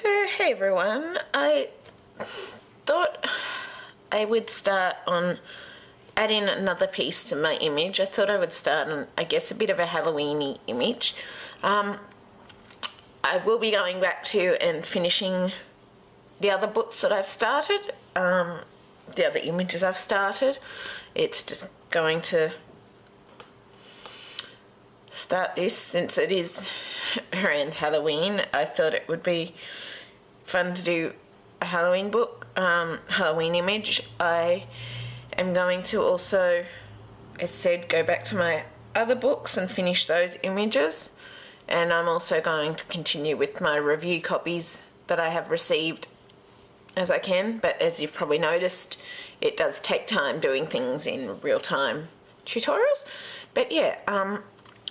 So, hey everyone, I thought I would start on adding another piece to my image. I thought I would start on, I guess, a bit of a Halloween-y image. I will be going back to and finishing the other books that I've started, the other images I've started. It's just going to start this since it is around Halloween. I thought it would be fun to do a Halloween book, Halloween image. I am going to also, as said, go back to my other books and finish those images, and I'm also going to continue with my review copies that I have received as I can, but as you've probably noticed, it does take time doing things in real-time tutorials. But yeah,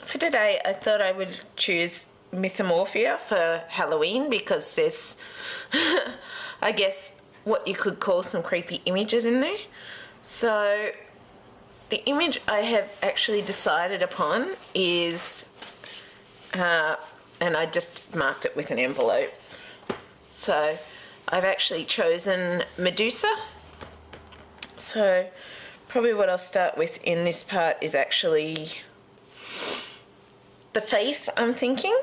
for today I thought I would choose Mythomorphia for Halloween because there's I guess what you could call some creepy images in there. So the image I have actually decided upon is and I just marked it with an envelope. So I've actually chosen Medusa. So probably what I'll start with in this part is actually the face, I'm thinking.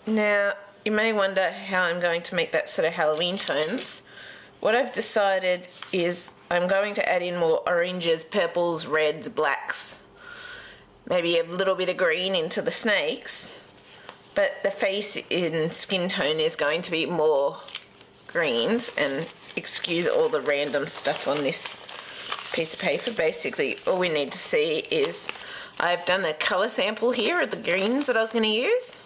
Now, you may wonder how I'm going to make that sort of Halloween tones. What I've decided is I'm going to add in more oranges, purples, reds, blacks, maybe a little bit of green into the snakes, but the face in skin tone is going to be more greens, and excuse all the random stuff on this piece of paper. Basically, all we need to see is I've done a colour sample here of the greens that I was going to use.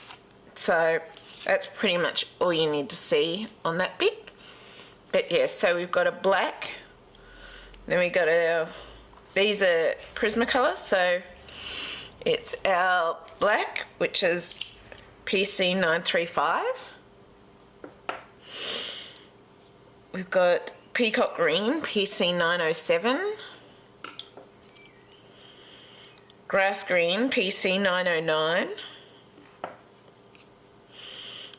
So that's pretty much all you need to see on that bit. But yeah, so we've got a black, then we got our, these are Prismacolor, so it's our black, which is PC935. We've got Peacock green, PC907. Grass green, PC909.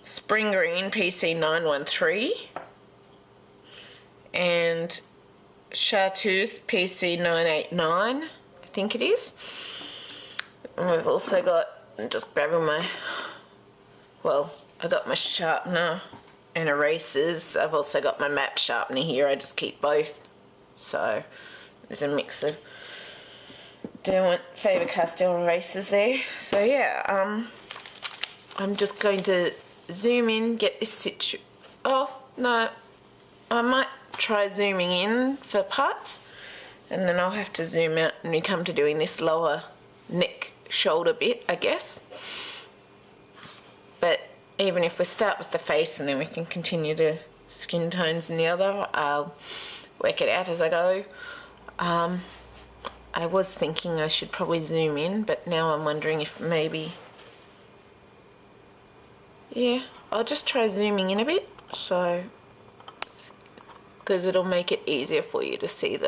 Spring green, PC913. And Chartreuse PC989, I think it is. And we've also got, I'm just grabbing my, well, I got my sharpener and erasers. I've also got my map sharpener here. I just keep both. So there's a mix of different Faber-Castell erasers there. So yeah, I'm just going to zoom in, get this oh no, I might try zooming in for parts, and then I'll have to zoom out when we come to doing this lower neck shoulder bit, I guess. But even if we start with the face and then we can continue the skin tones in the other, I'll work it out as I go. I was thinking I should probably zoom in, but now I'm wondering if maybe, yeah, I'll just try zooming in a bit, so, because it'll make it easier for you to see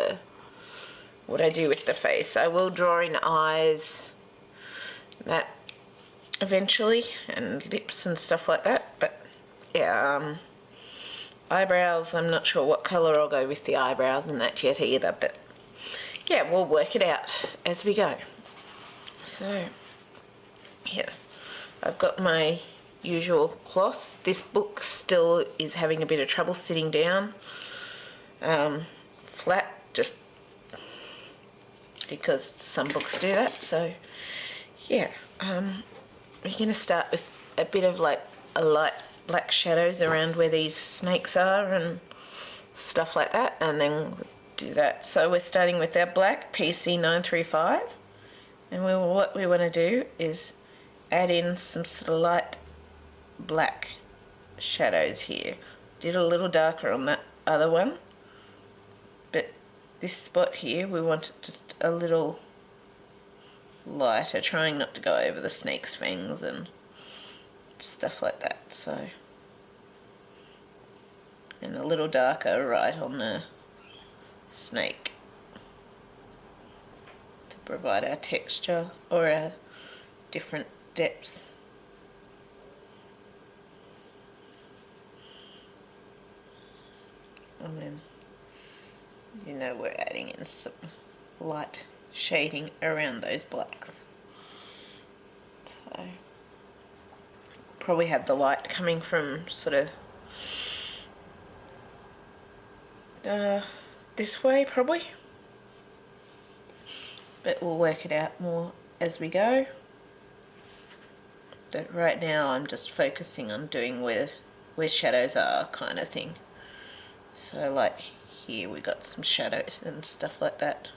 what I do with the face. I will draw in eyes, that eventually, and lips and stuff like that, but yeah, eyebrows, I'm not sure what colour I'll go with the eyebrows and that yet either, but yeah, we'll work it out as we go. So, yes, I've got my usual cloth. This book still is having a bit of trouble sitting down flat, just because some books do that. So, yeah, we're going to start with a bit of like a light black shadows around where these snakes are and stuff like that, and then do that. So we're starting with our black PC935, and what we want to do is add in some sort of light black shadows here. Did a little darker on that other one, but this spot here we want it just a little lighter, trying not to go over the snake's fangs and stuff like that. So, and a little darker right on the snake to provide our texture or our different depths. And then, you know, we're adding in some light shading around those blacks. So, probably have the light coming from sort of this way probably, but we'll work it out more as we go. But right now I'm just focusing on doing where shadows are, kind of thing. So like here we got some shadows and stuff like that.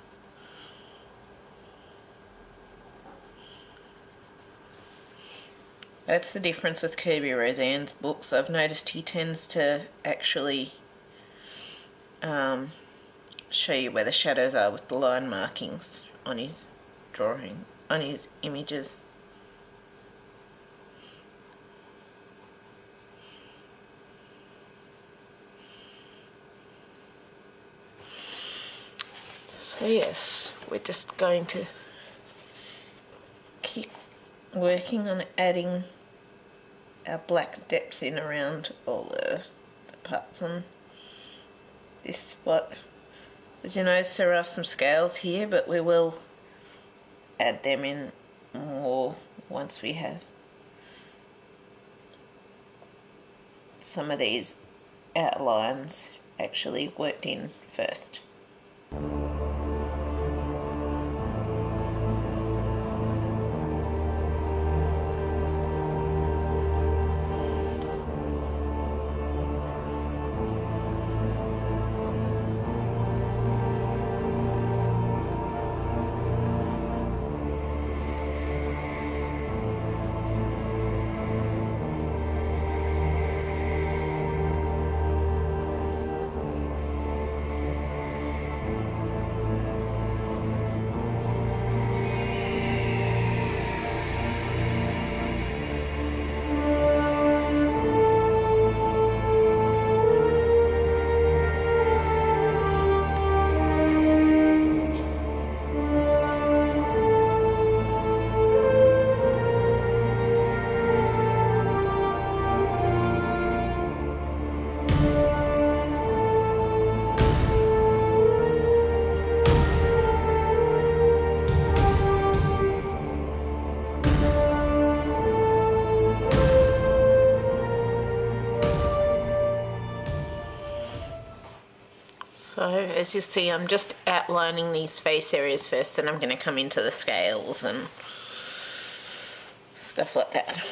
That's the difference with Kerby Rosannes books. I've noticed he tends to actually show you where the shadows are with the line markings on his drawing, on his images. So yes, we're just going to keep working on adding our black depths in around all the parts on this spot. As you notice, there are some scales here, but we will add them in more once we have some of these outlines actually worked in first. So as you see, I'm just outlining these face areas first, and I'm going to come into the scales and stuff like that.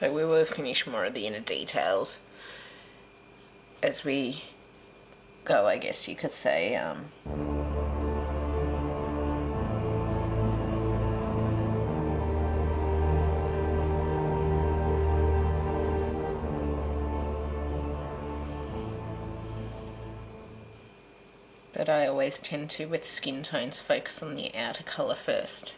So we will finish more of the inner details as we go, I guess you could say. But I always tend to, with skin tones, focus on the outer colour first.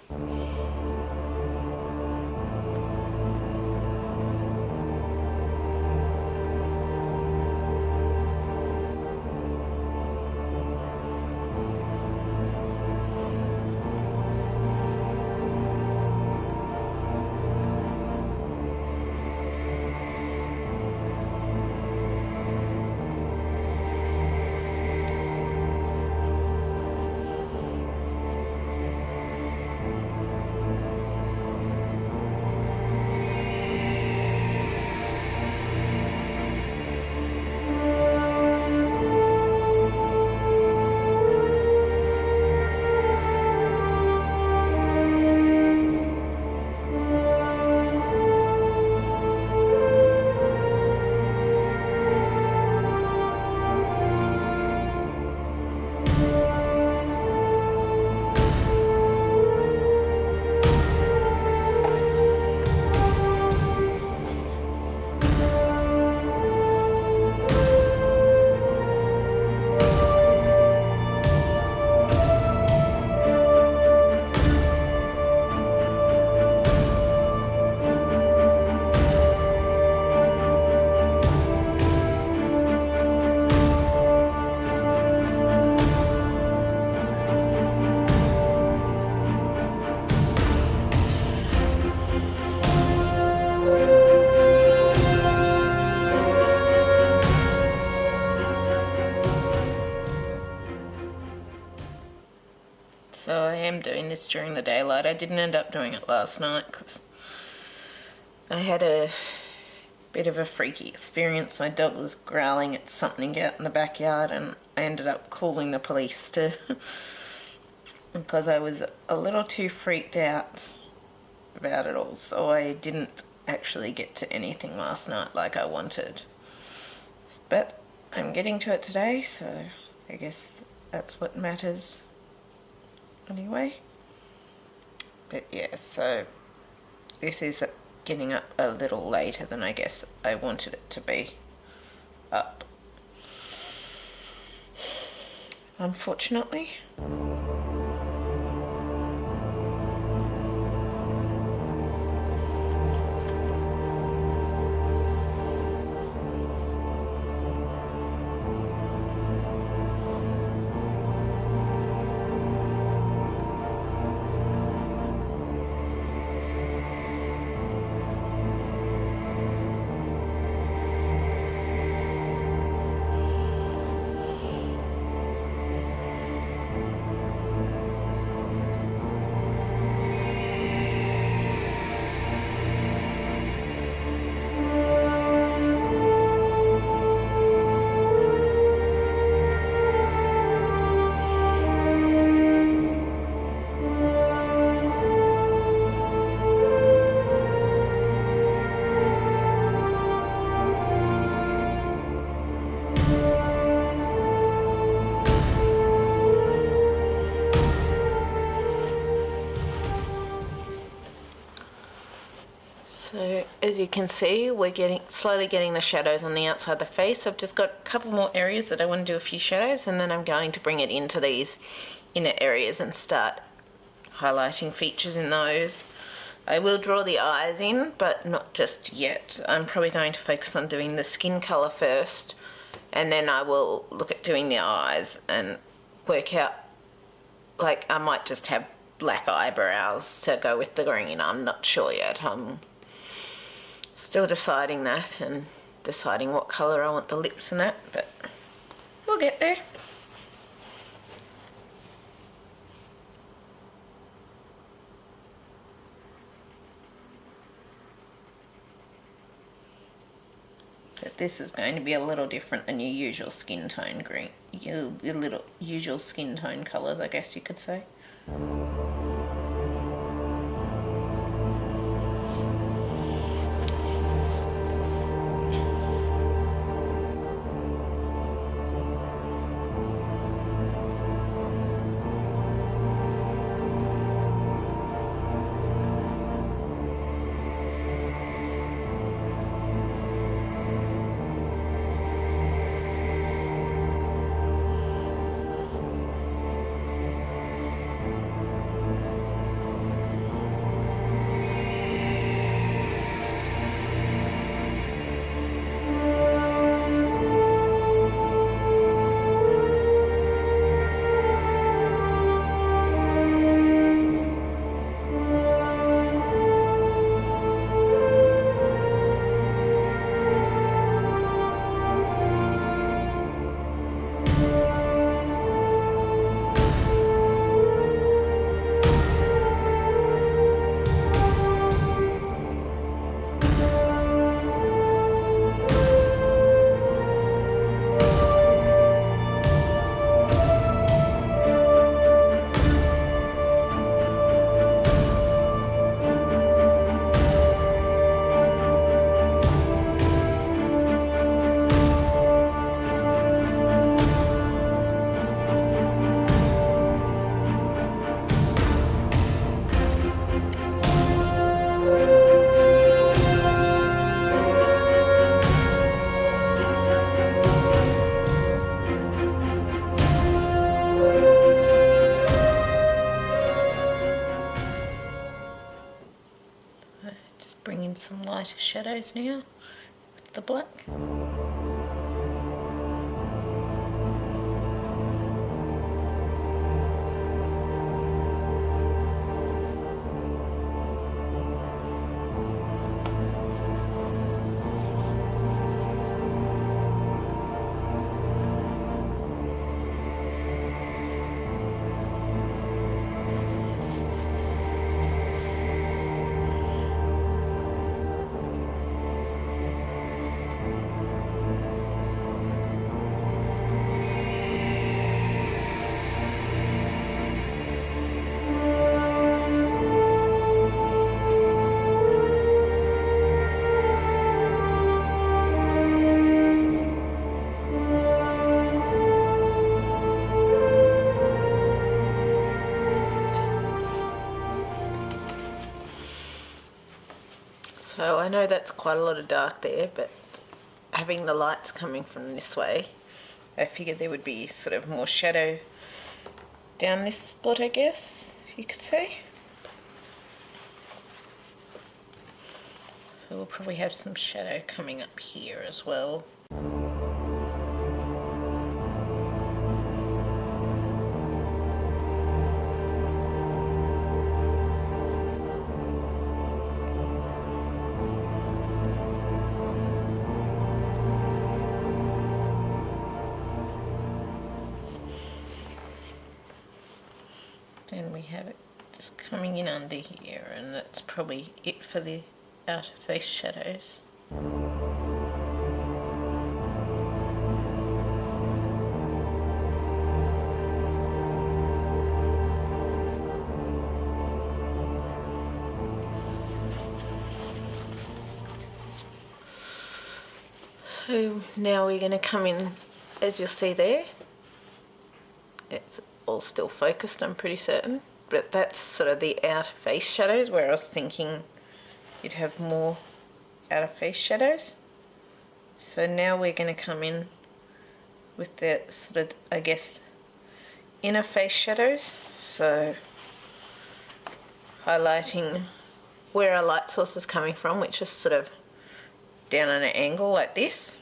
so I am doing this during the daylight. I didn't end up doing it last night because I had a bit of a freaky experience. My dog was growling at something out in the backyard and I ended up calling the police to because I was a little too freaked out about it all, so I didn't actually get to anything last night like I wanted. But I'm getting to it today, so I guess that's what matters anyway. But yeah, so this is getting up a little later than I guess I wanted it to be up, unfortunately. So as you can see, we're slowly getting the shadows on the outside of the face. I've just got a couple more areas that I want to do a few shadows, and then I'm going to bring it into these inner areas and start highlighting features in those. I will draw the eyes in, but not just yet. I'm probably going to focus on doing the skin colour first, and then I will look at doing the eyes and work out, like I might just have black eyebrows to go with the green. I'm not sure yet. I'm still deciding that and deciding what colour I want the lips and that, but we'll get there. But this is going to be a little different than your usual skin tone green, your little usual skin tone colours, I guess you could say. Some lighter shadows now with the black. So I know that's quite a lot of dark there, but having the lights coming from this way, I figured there would be sort of more shadow down this spot, I guess you could say. So we'll probably have some shadow coming up here as well. Then we have it just coming in under here, and that's probably it for the outer face shadows. So now we're going to come in, as you'll see there, it's all still focused, I'm pretty certain, but that's sort of the outer face shadows, where I was thinking you'd have more outer face shadows. So now we're going to come in with the sort of, I guess, inner face shadows, so highlighting where our light source is coming from, which is sort of down on an angle like this.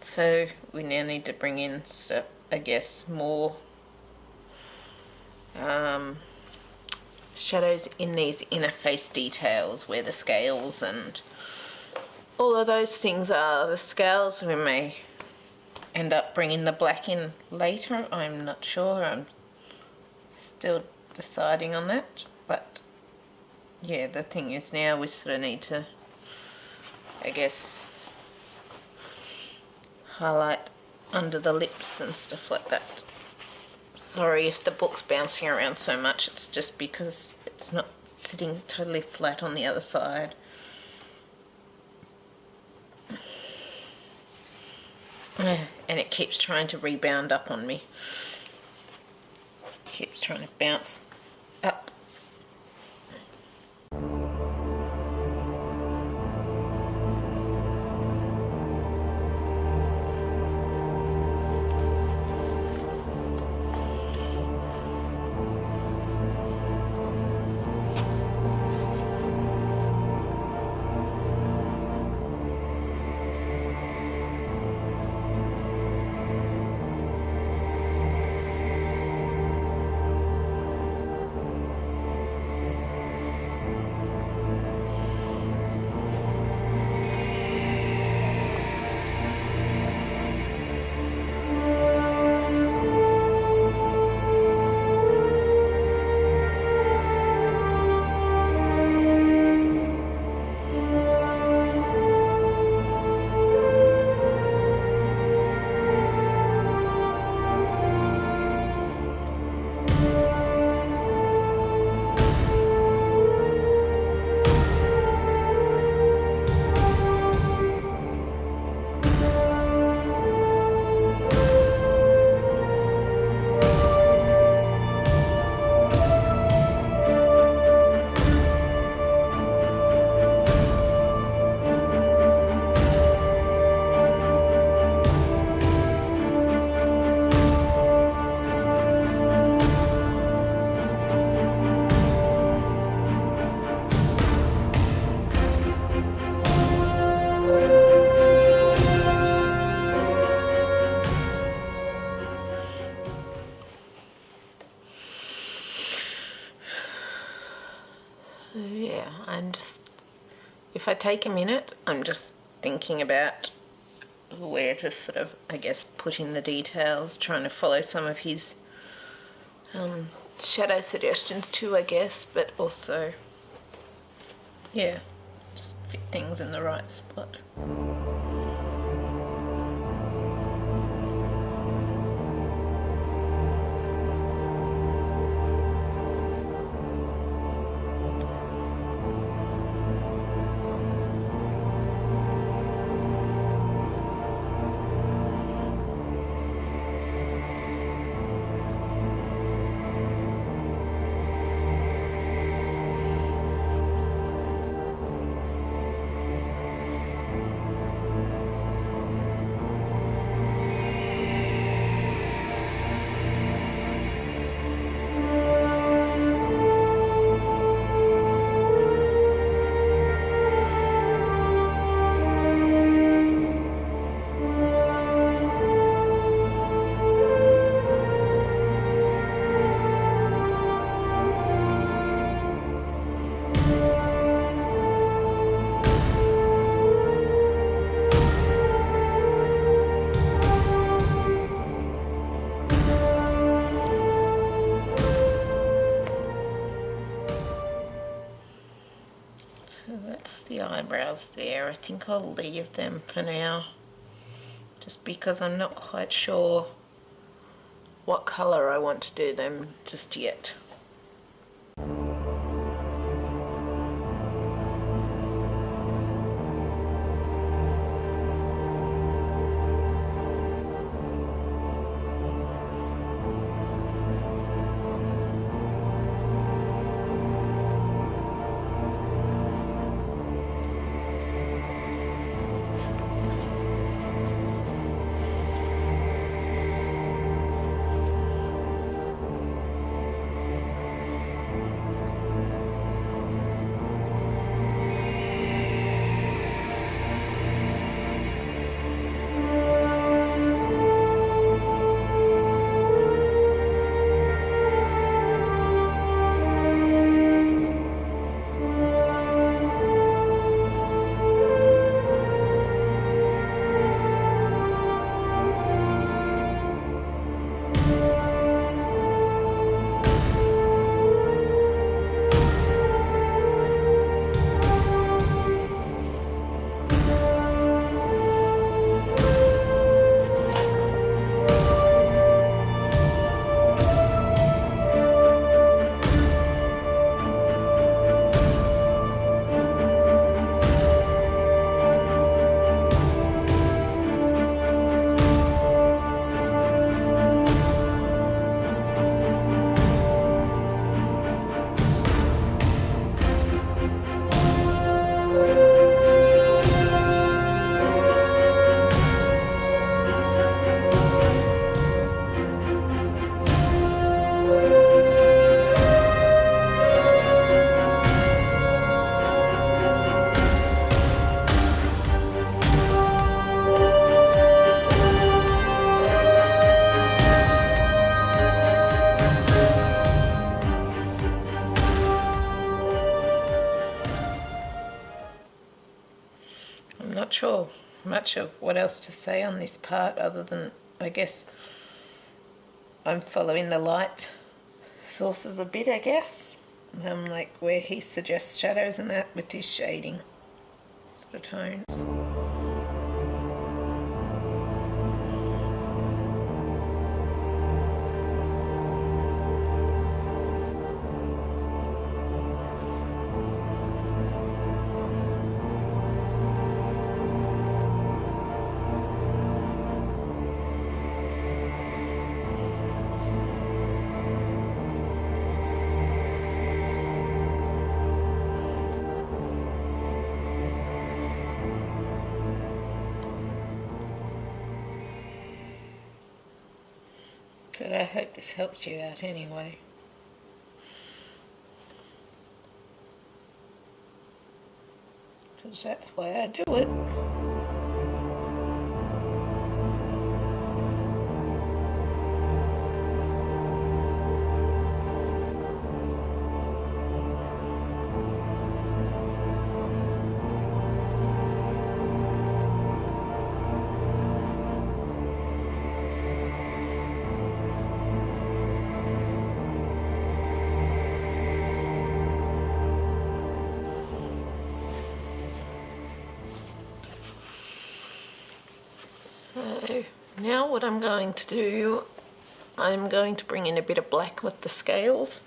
So we now need to bring in sort of, I guess, more shadows in these inner face details where the scales and all of those things are. The scales we may end up bringing the black in later, I'm not sure, I'm still deciding on that, but yeah, the thing is now we sort of need to, I guess, highlight under the lips and stuff like that. Sorry if the book's bouncing around so much, it's just because it's not sitting totally flat on the other side. And it keeps trying to rebound up on me. Keeps trying to bounce up. Yeah, and if I take a minute, I'm just thinking about where to sort of, I guess, put in the details, trying to follow some of his shadow suggestions too, I guess, but also, yeah, just fit things in the right spot. the eyebrows there. I think I'll leave them for now, just because I'm not quite sure what colour I want to do them just yet. Not sure much of what else to say on this part, other than I guess I'm following the light sources a bit, I guess. Like where he suggests shadows and that with his shading sort of tones. But I hope this helps you out anyway. Because that's the way I do it. So now what I'm going to do, I'm going to bring in a bit of black with the scales,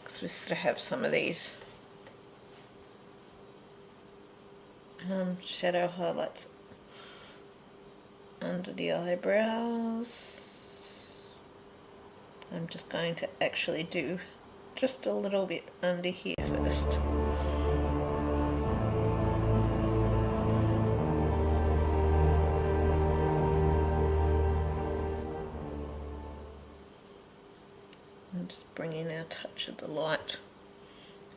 because we sort of have some of these shadow highlights under the eyebrows. I'm just going to actually do just a little bit under here first. And just bring in our touch of the light,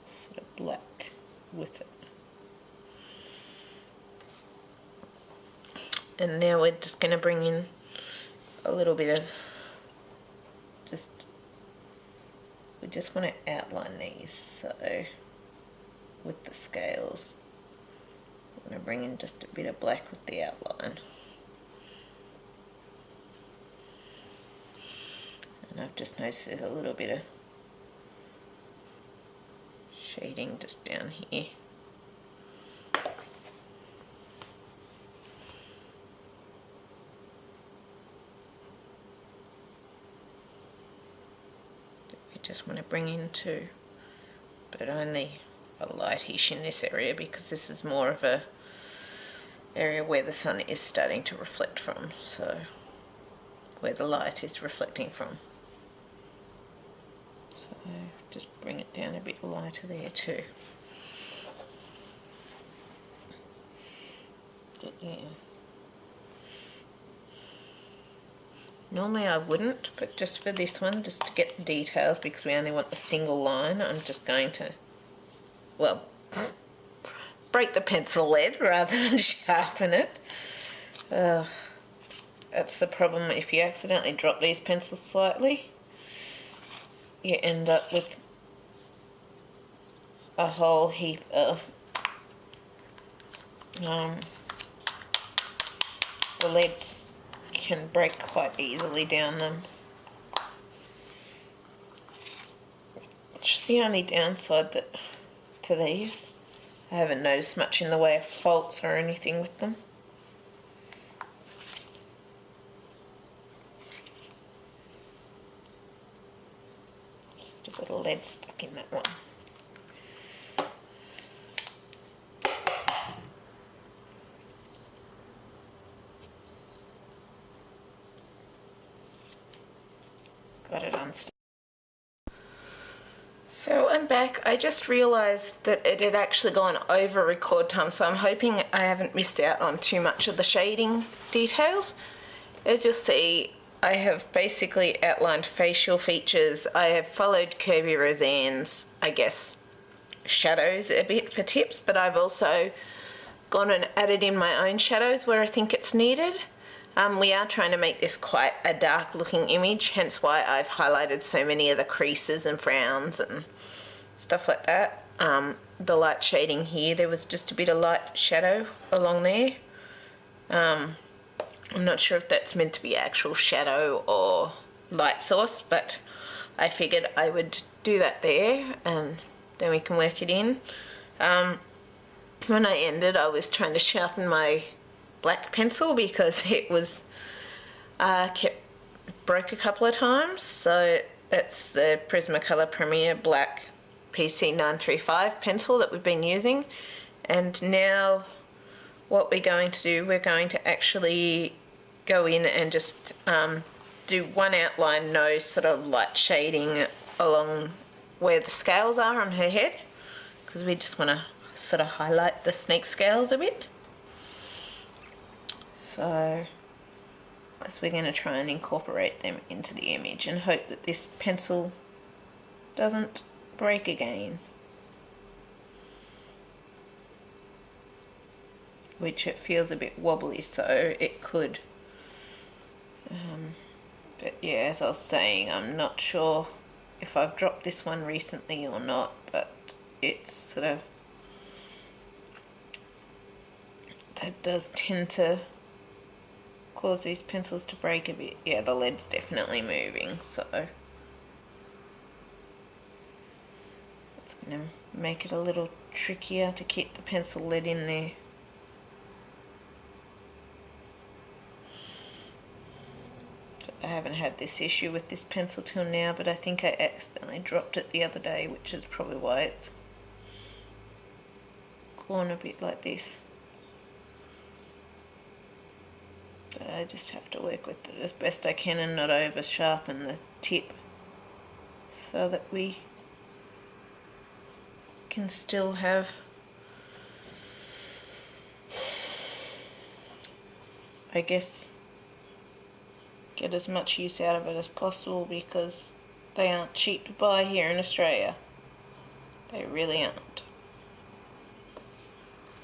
sort of black with it. And now we're just going to bring in a little bit of we just want to outline these, so with the scales I'm going to bring in just a bit of black with the outline. And I've just noticed there's a little bit of shading just down here. just want to bring in too, but only a lightish in this area because this is more of a area where the sun is starting to reflect from, so where the light is reflecting from. So just bring it down a bit lighter there too. But yeah. Normally I wouldn't, but just for this one, just to get the details, because we only want a single line, I'm just going to, well, break the pencil lead rather than sharpen it. That's the problem. If you accidentally drop these pencils slightly, you end up with a whole heap of the leads can break quite easily down them. Which is the only downside to these. I haven't noticed much in the way of faults or anything with them. Just a bit of lead stuck in that one. Got it unstuck. So I'm back. I just realised that it had actually gone over record time, so I'm hoping I haven't missed out on too much of the shading details. As you'll see, I have basically outlined facial features. I have followed Kerby Rosannes, I guess, shadows a bit for tips, but I've also gone and added in my own shadows where I think it's needed. We are trying to make this quite a dark looking image, hence why I've highlighted so many of the creases and frowns and stuff like that. The light shading here, there was just a bit of light shadow along there. I'm not sure if that's meant to be actual shadow or light source, but I figured I would do that there and then we can work it in. When I ended, I was trying to sharpen my black pencil because it was broke a couple of times. So that's the Prismacolor Premier Black PC935 pencil that we've been using, and now what we're going to do, we're going to actually go in and just do one outline, no sort of light shading along where the scales are on her head, because we just want to sort of highlight the snake scales a bit. So, because we're going to try and incorporate them into the image and hope that this pencil doesn't break again. Which it feels a bit wobbly, so it could. But yeah, as I was saying, I'm not sure if I've dropped this one recently or not, but it's sort of, that does tend to cause these pencils to break a bit. Yeah, the lead's definitely moving, so it's going to make it a little trickier to keep the pencil lead in there. I haven't had this issue with this pencil till now, but I think I accidentally dropped it the other day, which is probably why it's gone a bit like this. So I just have to work with it as best I can and not over sharpen the tip, so that we can still have I guess get as much use out of it as possible, because they aren't cheap to buy here in Australia. They really aren't.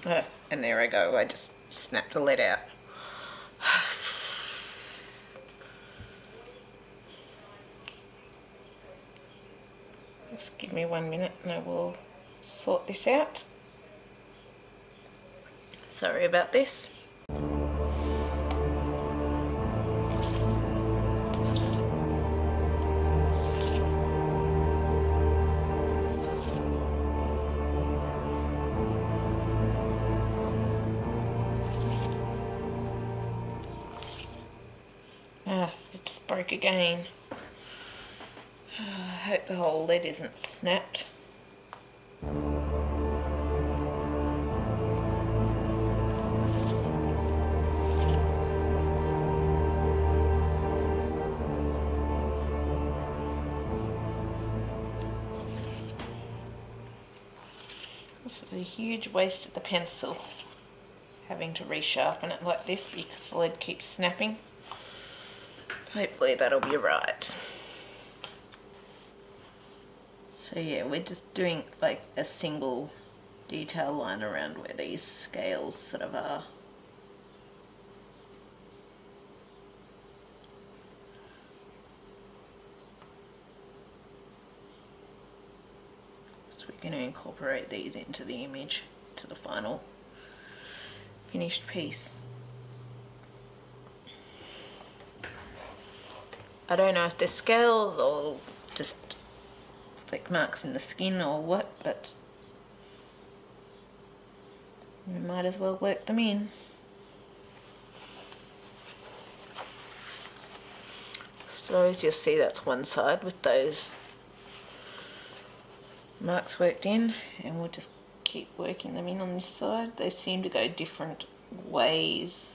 Oh, and there I go, I just snapped the lead out. Just give me 1 minute and I will sort this out. Sorry about this. It just broke again. I hope the whole lid isn't snapped. This is a huge waste of the pencil, having to resharpen it like this because the lid keeps snapping. Hopefully that'll be right. So yeah, we're just doing like a single detail line around where these scales sort of are. So we're going to incorporate these into the image, to the final finished piece. I don't know if they're scales or just flick marks in the skin or what, but we might as well work them in. So as you'll see, that's one side with those marks worked in, and we'll just keep working them in on this side. They seem to go different ways.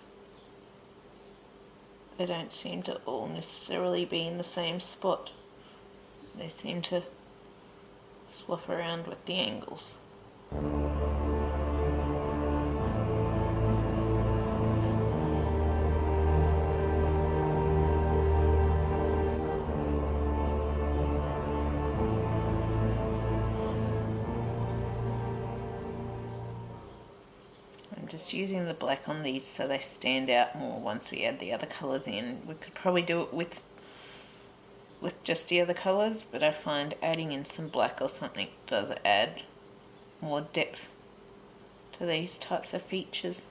They don't seem to all necessarily be in the same spot. They seem to swap around with the angles. I'm just using the black on these so they stand out more once we add the other colours in. We could probably do it with just the other colours, but I find adding in some black or something does add more depth to these types of features.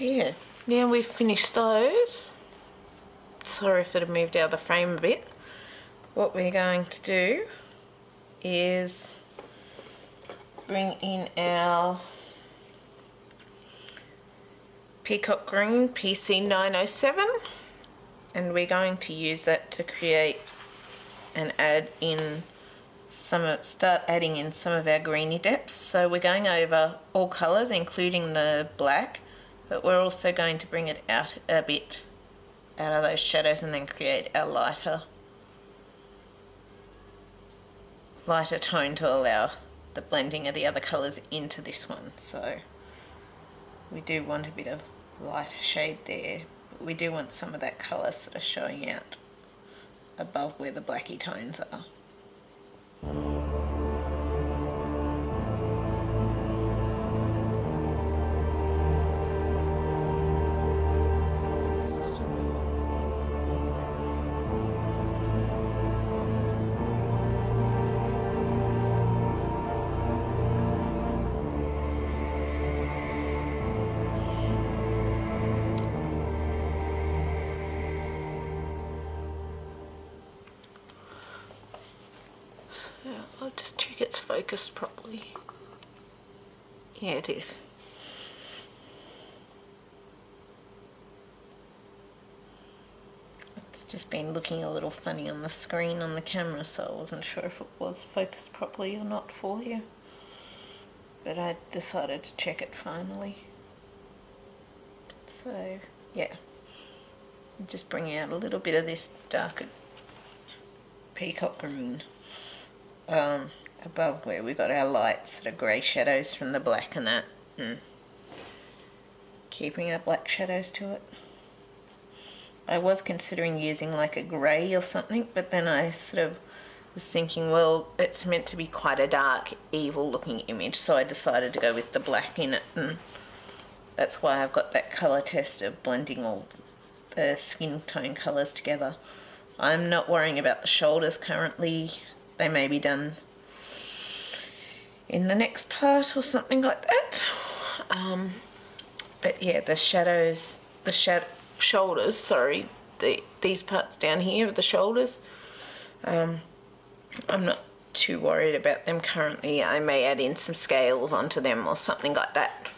Yeah, now we've finished those. Sorry if it had moved out of the frame a bit. What we're going to do is bring in our Peacock Green PC907, and we're going to use that to create and add in start adding in some of our greeny depths. So we're going over all colours, including the black, but we're also going to bring it out a bit out of those shadows and then create our lighter tone to allow the blending of the other colours into this one. So we do want a bit of lighter shade there, but we do want some of that colour sort of showing out above where the blacky tones are. I'll just check it's focused properly. Yeah, it is. It's just been looking a little funny on the screen on the camera, so I wasn't sure if it was focused properly or not for you. But I decided to check it finally. So yeah, just bringing out a little bit of this darker peacock green above where we got our light sort of grey shadows from the black and that, and keeping our black shadows to it. I was considering using like a grey or something, but then I sort of was thinking, well, it's meant to be quite a dark, evil looking image, so I decided to go with the black in it, and that's why I've got that colour test of blending all the skin tone colours together. I'm not worrying about the shoulders currently. They may be done in the next part or something like that. But yeah, the shadows, shoulders, sorry, these parts down here of the shoulders, I'm not too worried about them currently. I may add in some scales onto them or something like that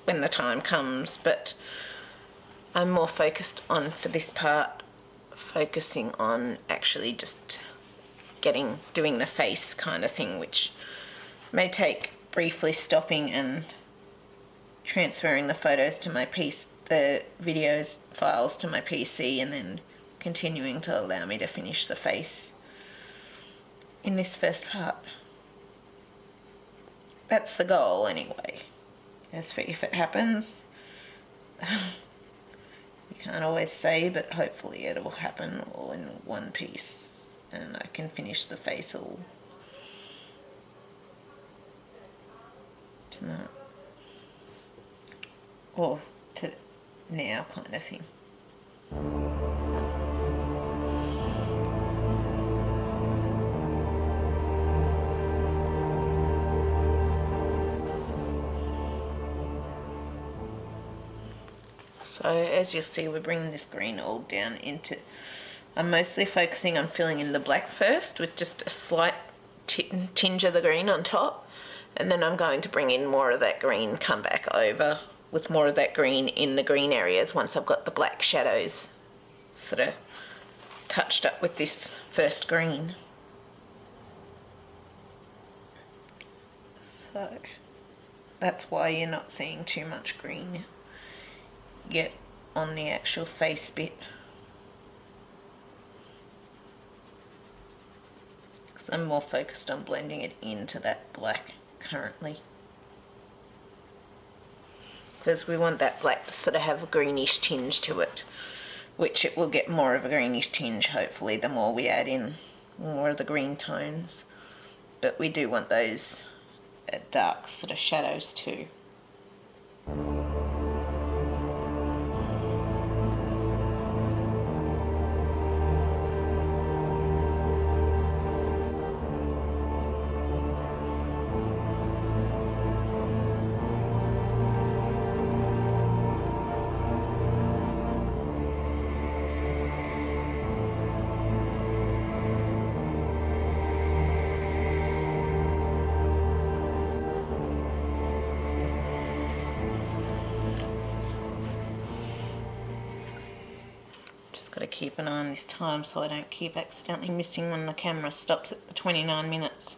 when the time comes, but I'm more focused on, for this part, focusing on actually just doing the face kind of thing, which may take briefly stopping and transferring the photos to my the videos files to my PC, and then continuing to allow me to finish the face in this first part. That's the goal anyway. As for if it happens, you can't always say, but hopefully it will happen all in one piece and I can finish the face all tonight. Or to now kind of thing. So as you'll see, we're bringing this green all down into, I'm mostly focusing on filling in the black first with just a slight tinge of the green on top, and then I'm going to bring in more of that green, come back over with more of that green in the green areas once I've got the black shadows sort of touched up with this first green. So that's why you're not seeing too much green yet on the actual face bit, because I'm more focused on blending it into that black currently, because we want that black to sort of have a greenish tinge to it, which it will get more of a greenish tinge hopefully the more we add in more of the green tones, but we do want those dark sort of shadows too. Got to keep an eye on this time so I don't keep accidentally missing when the camera stops at the 29 minutes.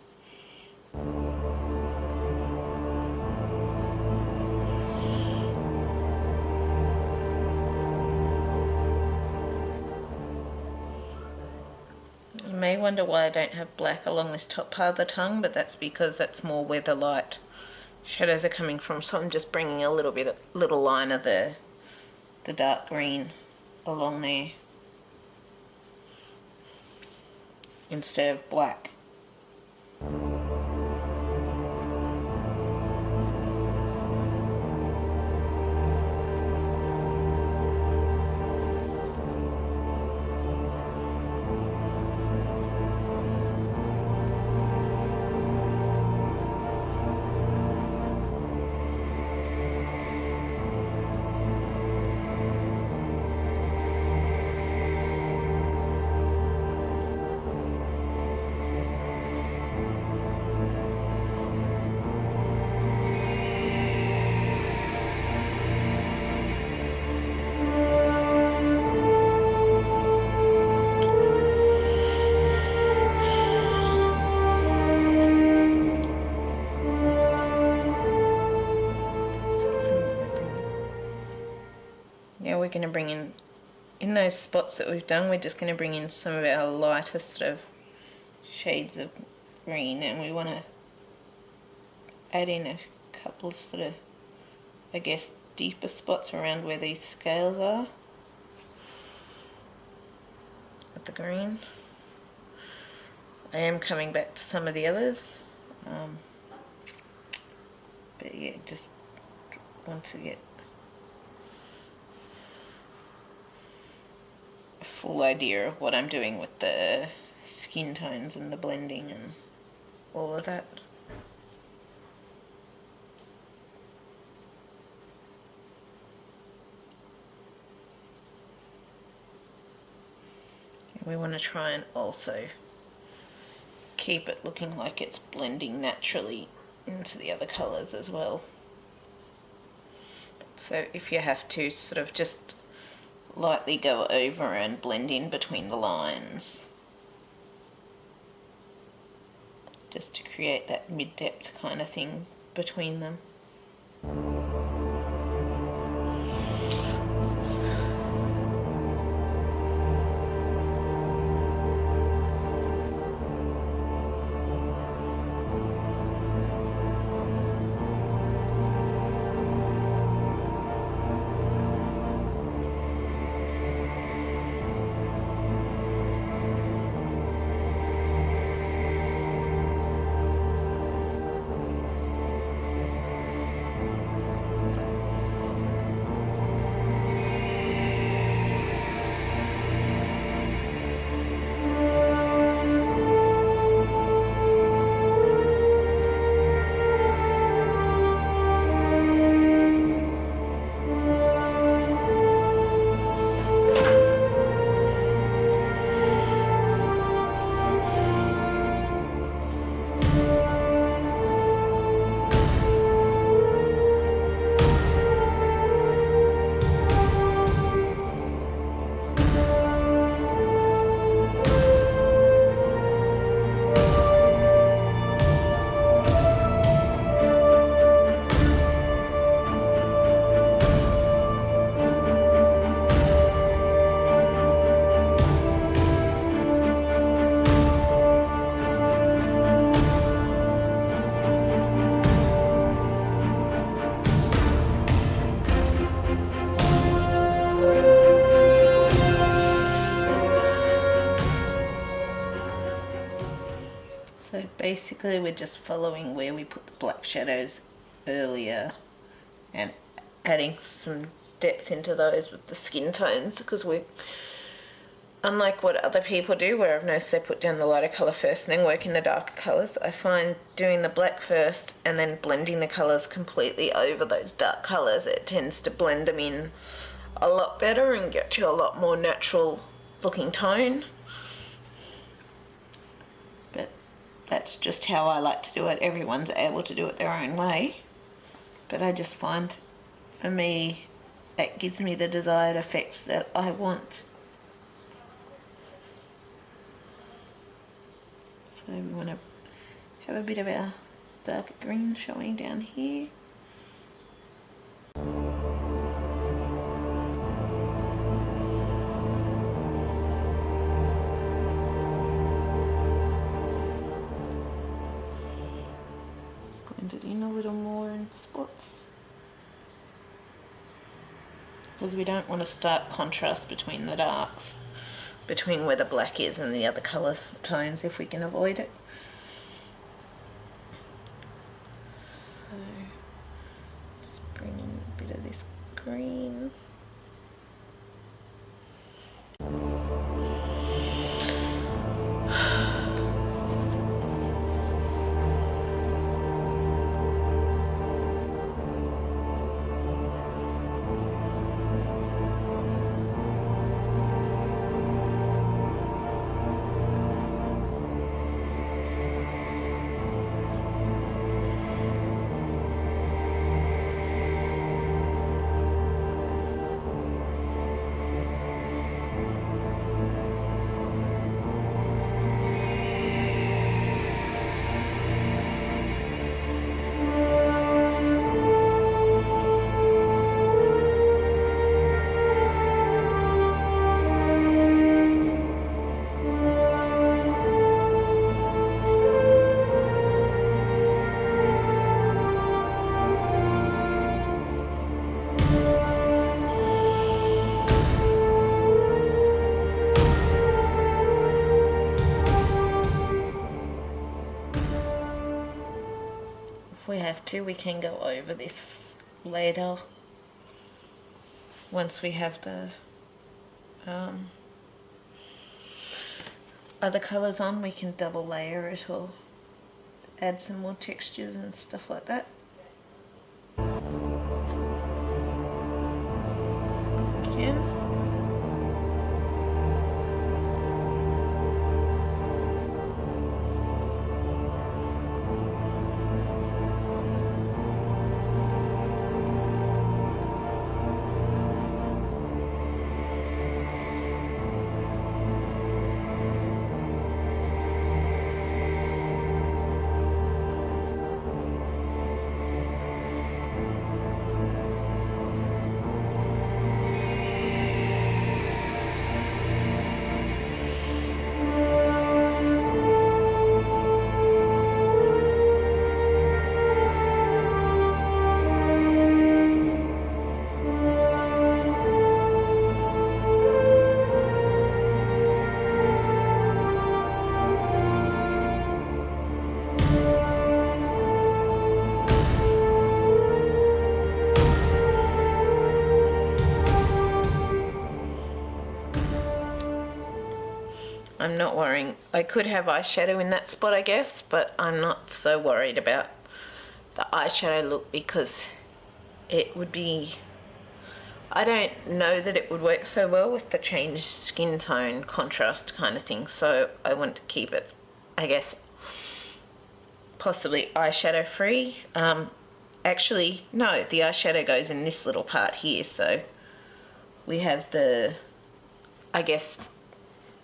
You may wonder why I don't have black along this top part of the tongue, but that's because that's more where the light shadows are coming from, so I'm just bringing a little line of the dark green along there instead of black. Now we're going to bring in those spots that we've done, we're just going to bring in some of our lighter sort of shades of green, and we want to add in a couple of sort of, I guess, deeper spots around where these scales are with the green. I am coming back to some of the others, but yeah, just want to get a full idea of what I'm doing with the skin tones and the blending and all of that. We want to try and also keep it looking like it's blending naturally into the other colours as well. So if you have to sort of just lightly go over and blend in between the lines, just to create that mid-depth kind of thing between them. So basically we're just following where we put the black shadows earlier and adding some depth into those with the skin tones, because we, unlike what other people do where I've noticed they put down the lighter colour first and then work in the darker colours, I find doing the black first and then blending the colours completely over those dark colours, it tends to blend them in a lot better and get you a lot more natural looking tone. But that's just how I like to do it. Everyone's able to do it their own way, but I just find for me that gives me the desired effect that I want. So we want to have a bit of our dark green showing down here. Blend it in a little more in spots, because we don't want to start contrast between the darks, between where the black is and the other colour tones if we can avoid it. So just bring in a bit of this green. we have to, we can go over this later. Once we have the other colours on, we can double layer it or add some more textures and stuff like that. Again. I'm not worrying. I could have eyeshadow in that spot, I guess, but I'm not so worried about the eyeshadow look because it would be... I don't know that it would work so well with the changed skin tone contrast kind of thing, so I want to keep it, I guess, possibly eyeshadow free. Actually, no, the eyeshadow goes in this little part here, so we have the, I guess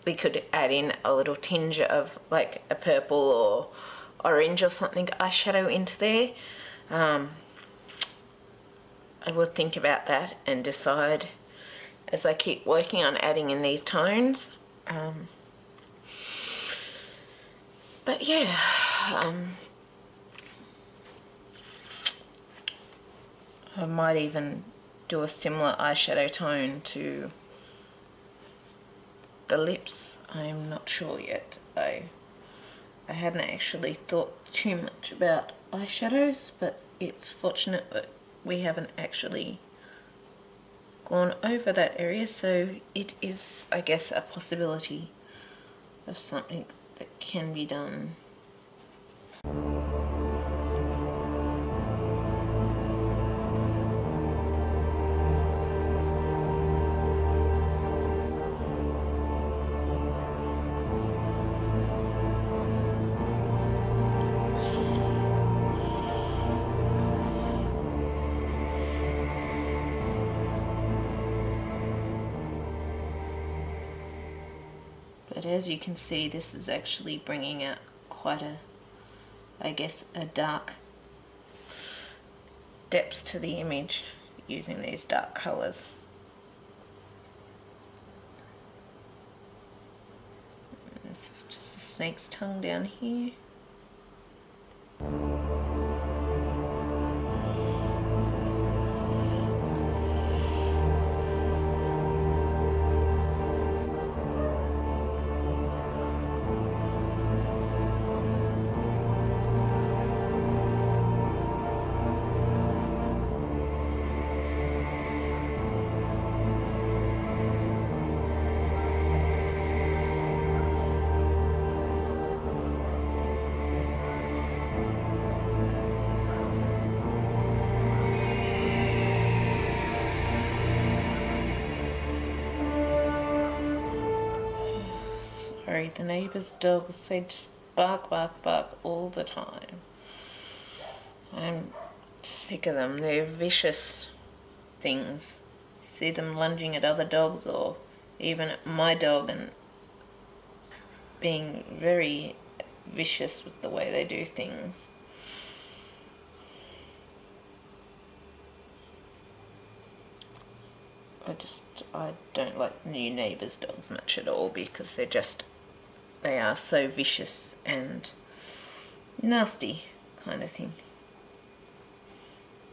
we could add in a little tinge of like a purple or orange or something eyeshadow into there. I will think about that and decide as I keep working on adding in these tones. But yeah, I might even do a similar eyeshadow tone to the lips. I'm not sure yet. I hadn't actually thought too much about eyeshadows, but it's fortunate that we haven't actually gone over that area, so it is, I guess, a possibility of something that can be done. But as you can see, this is actually bringing out quite a, I guess, a dark depth to the image using these dark colours. This is just a snake's tongue down here. Sorry, the neighbours' dogs, they just bark, bark, bark all the time. I'm sick of them. They're vicious things. See them lunging at other dogs or even at my dog and being very vicious with the way they do things. I don't like new neighbours' dogs much at all because they are so vicious and nasty kind of thing.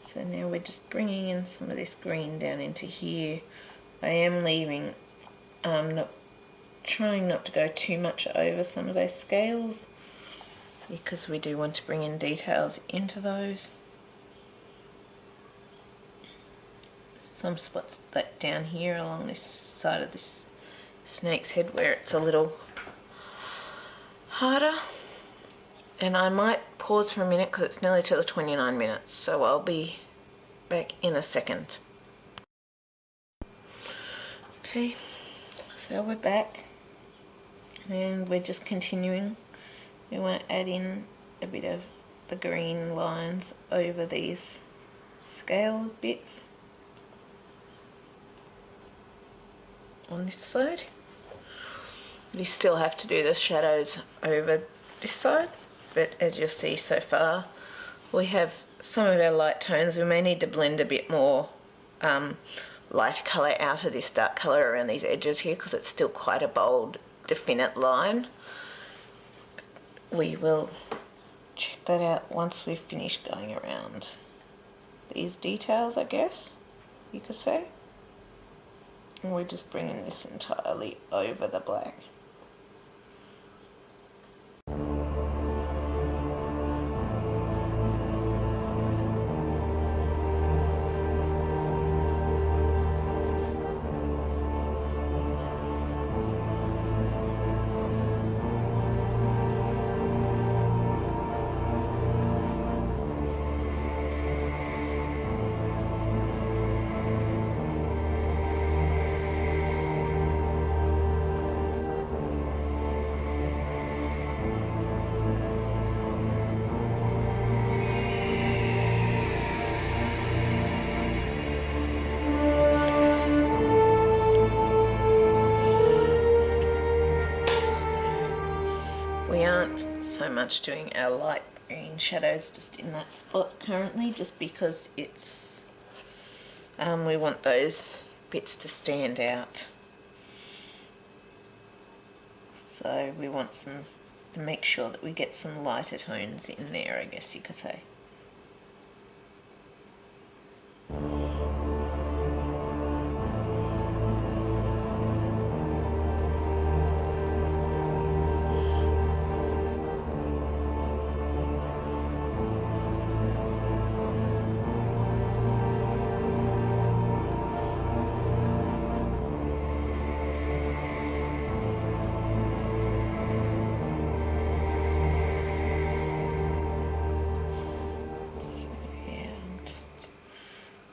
So now we're just bringing in some of this green down into here. I am leaving, trying not to go too much over some of those scales. because we do want to bring in details into those. Some spots that down here along this side of this snake's head where it's a little harder. And I might pause for a minute because it's nearly to the 29 minutes, so I'll be back in a second. Okay, so we're back and we're just continuing. We want to add in a bit of the green lines over these scale bits on this side. We still have to do the shadows over this side, but as you'll see so far, we have some of our light tones. We may need to blend a bit more lighter colour out of this dark colour around these edges here because it's still quite a bold, definite line. We will check that out once we've finished going around these details, I guess you could say. And we're just bringing this entirely over the black. So much doing our light green shadows just in that spot currently, just because it's we want those bits to stand out, so we want to make sure that we get some lighter tones in there, I guess you could say.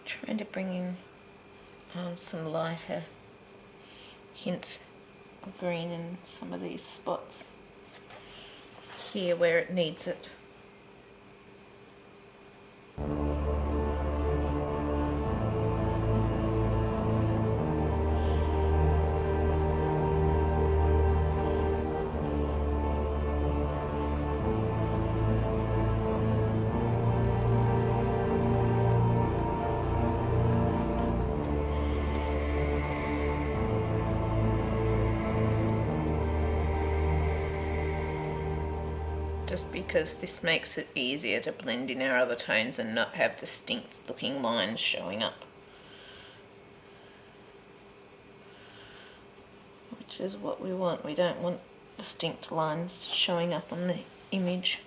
Trying to bring in some lighter hints of green in some of these spots here where it needs it. Just because this makes it easier to blend in our other tones and not have distinct looking lines showing up, which is what we want. We don't want distinct lines showing up on the image.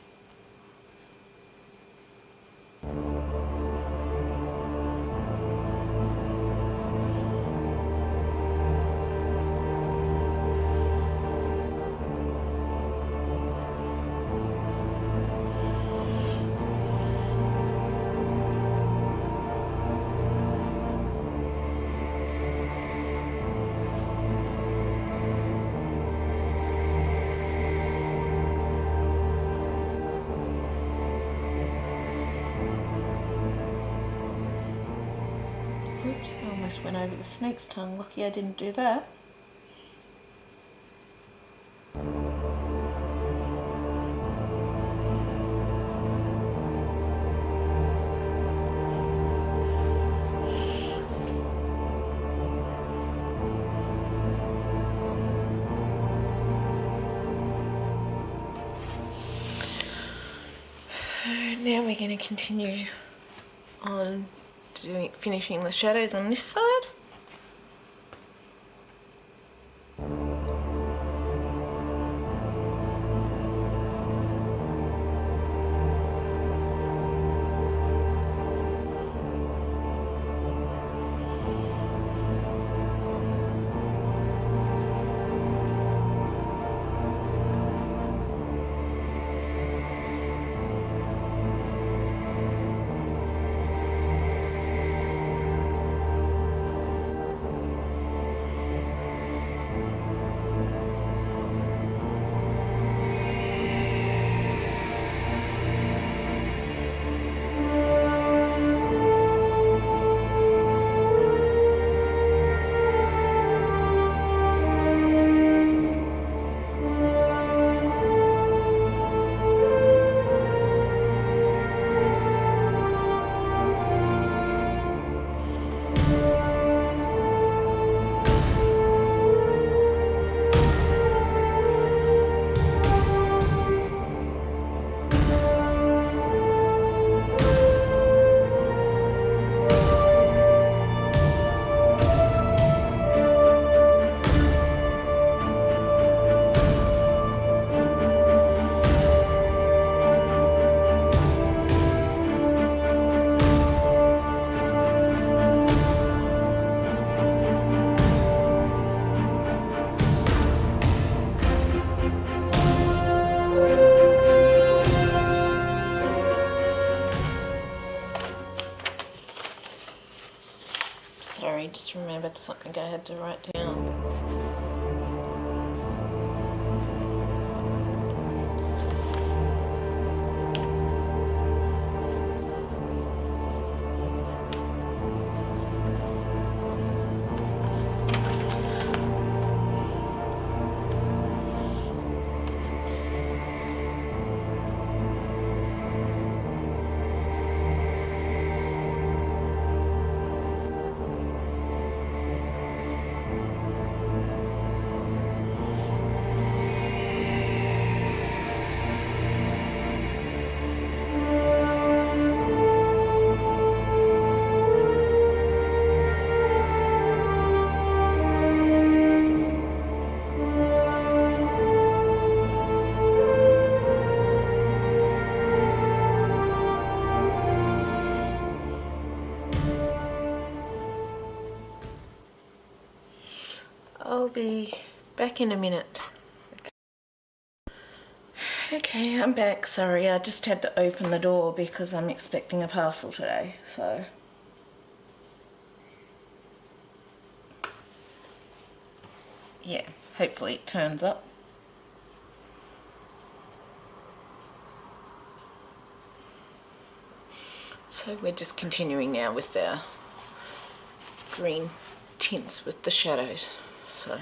Oops, I almost went over the snake's tongue. Lucky I didn't do that. So now we're going to continue on finishing the shadows on this side. Sorry, just remembered something I had to write down. I'll be back in a minute. Okay, I'm back. Sorry, I just had to open the door because I'm expecting a parcel today, so. Yeah, hopefully it turns up. So we're just continuing now with our green tints with the shadows. So.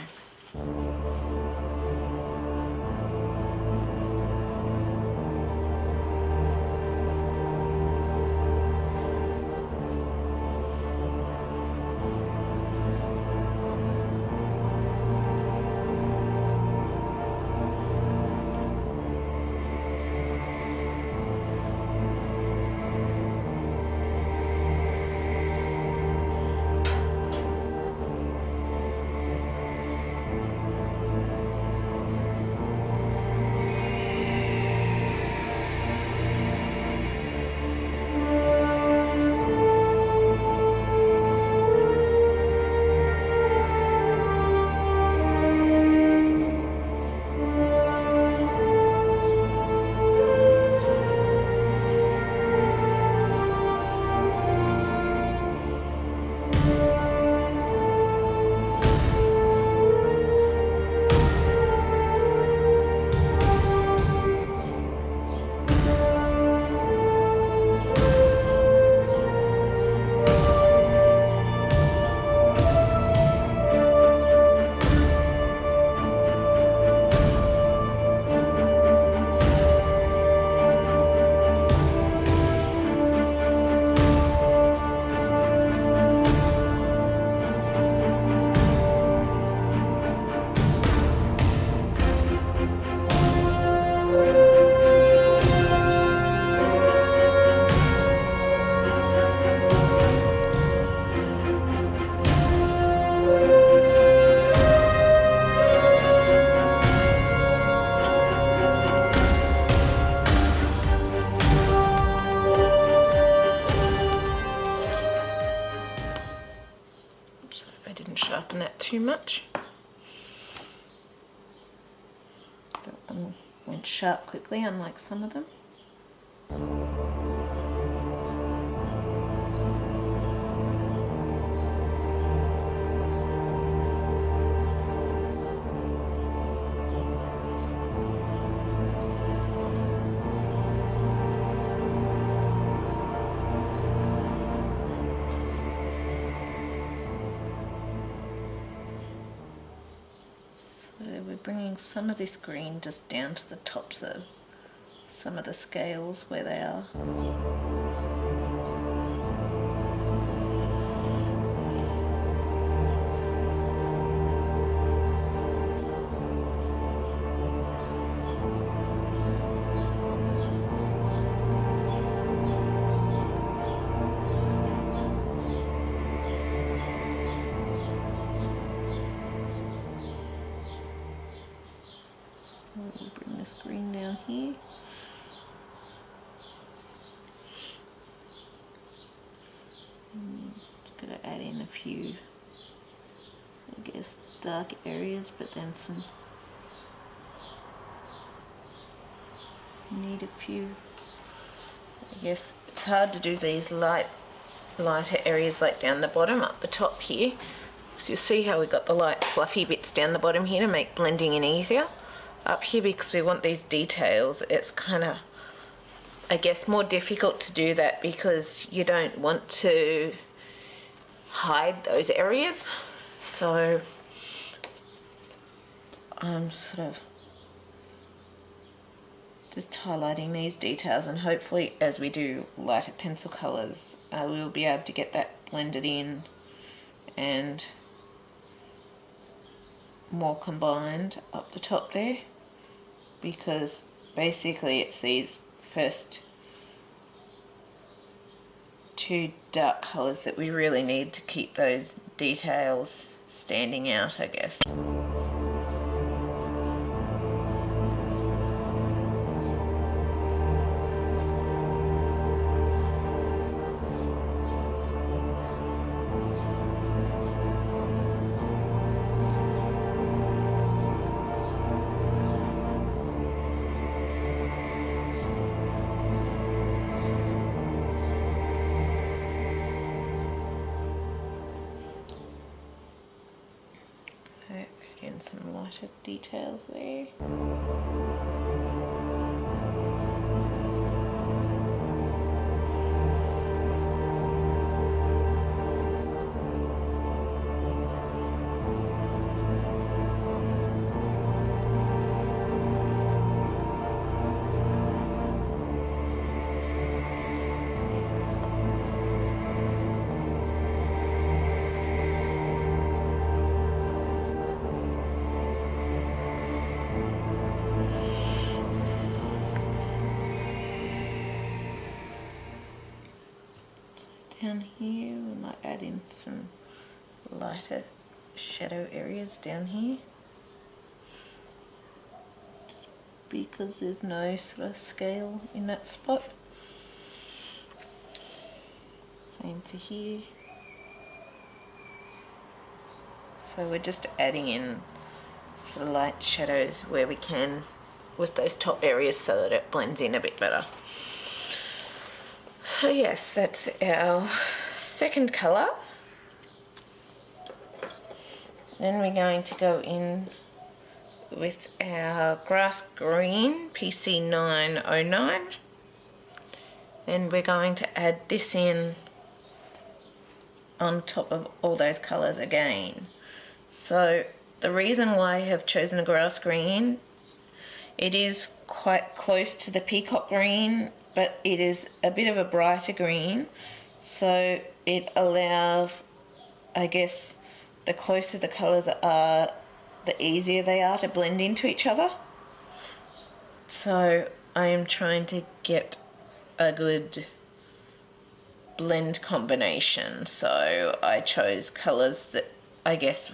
Sharpen that too much. That one went sharp quickly, unlike some of them. Bringing some of this green just down to the tops of some of the scales where they are. We'll bring this green down here. Just got to add in a few, I guess, dark areas, but then some, need a few, I guess it's hard to do these light lighter areas like down the bottom, up the top here. So you see how we got the light fluffy bits down the bottom here to make blending in easier. Up here, because we want these details, it's kind of, I guess, more difficult to do that because you don't want to hide those areas. So I'm sort of just highlighting these details, and hopefully as we do lighter pencil colours we'll be able to get that blended in and more combined up the top there, because basically it's these first two dark colours that we really need to keep those details standing out, I guess. And some lighter details there. Down here we might add in some lighter shadow areas down here, just because there's no sort of scale in that spot. Same for here. So we're just adding in sort of light shadows where we can with those top areas so that it blends in a bit better. So yes, that's our second colour. Then we're going to go in with our grass green PC909, and we're going to add this in on top of all those colours again. So the reason why I have chosen a grass green, it is quite close to the peacock green, but it is a bit of a brighter green, so it allows, I guess, the closer the colours are, the easier they are to blend into each other. So I am trying to get a good blend combination, so I chose colours that I guess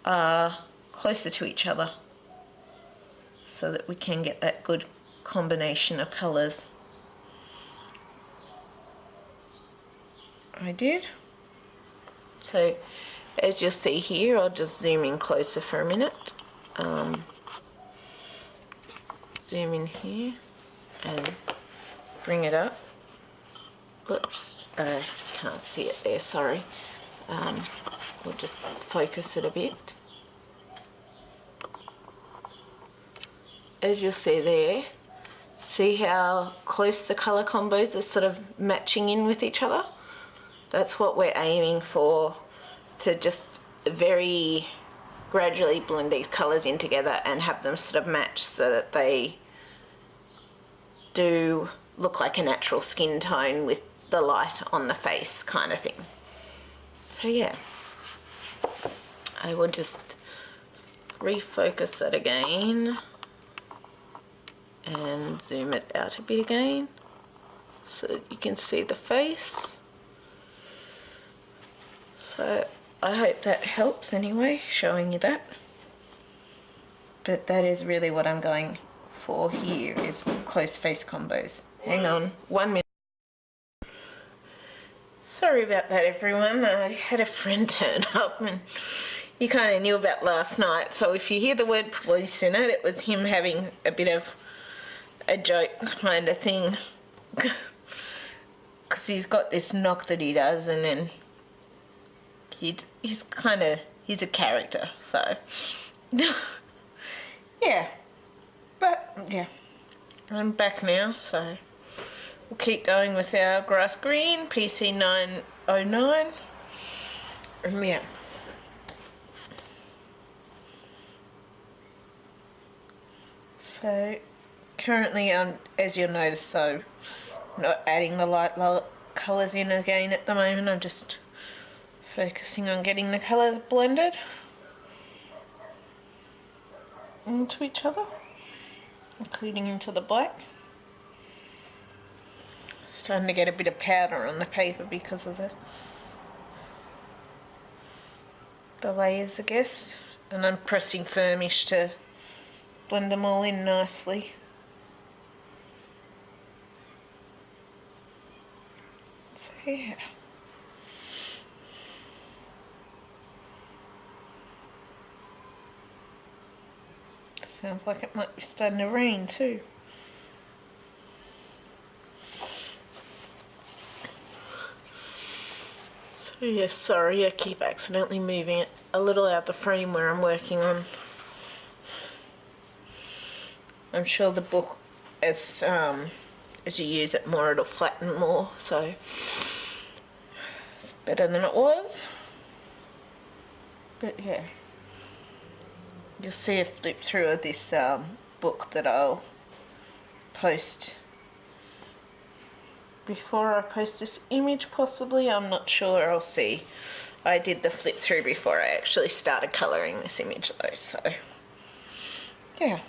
are closer to each other so that we can get that good combination of colours. I did. So as you'll see here, I'll just zoom in closer for a minute. Zoom in here and bring it up. Whoops, can't see it there, sorry. We'll just focus it a bit. As you'll see there, see how close the colour combos are sort of matching in with each other? That's what we're aiming for, to just very gradually blend these colours in together and have them sort of match so that they do look like a natural skin tone with the light on the face kind of thing. So yeah, I will just refocus that again and zoom it out a bit again so that you can see the face. So I hope that helps anyway, showing you that. But that is really what I'm going for here, is close face combos. Hang on, 1 minute. Sorry about that, everyone. I had a friend turn up and you kind of knew about last night, so if you hear the word police in it, it was him having a bit of a joke kind of thing. because he's got this knock that he does, and then he's a character, so yeah. But yeah, I'm back now, so we'll keep going with our grass green PC909. Yeah. So currently, as you'll notice, so I'm not adding the light colours in again at the moment. I'm just focusing on getting the colour blended into each other, including into the black. Starting to get a bit of powder on the paper because of the layers, I guess, and I'm pressing firmish to blend them all in nicely. So yeah. Sounds like it might be starting to rain too. So yes, sorry, I keep accidentally moving it a little out the frame where I'm working on. I'm sure the book, as you use it more, it'll flatten more, so it's better than it was. But yeah, you'll see a flip through of this book that I'll post before I post this image, possibly. I'm not sure, I'll see. I did the flip through before I actually started colouring this image though, so yeah.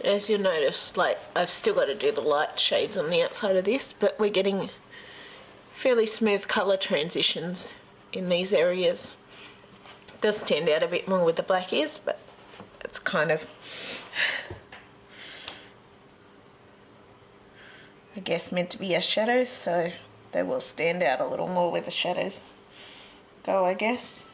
As you'll notice, like, I've still got to do the light shades on the outside of this, but we're getting fairly smooth colour transitions in these areas. It does stand out a bit more with the black ears, but it's kind of, I guess, meant to be as shadows, so they will stand out a little more where the shadows go, I guess.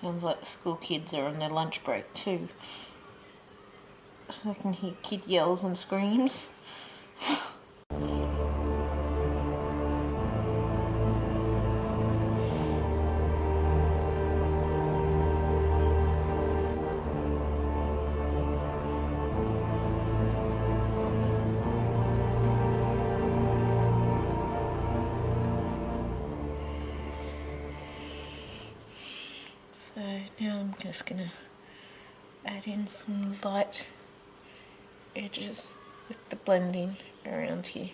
Sounds like the school kids are on their lunch break too. I can hear kid yells and screams. Now I'm just going to add in some light edges with the blending around here.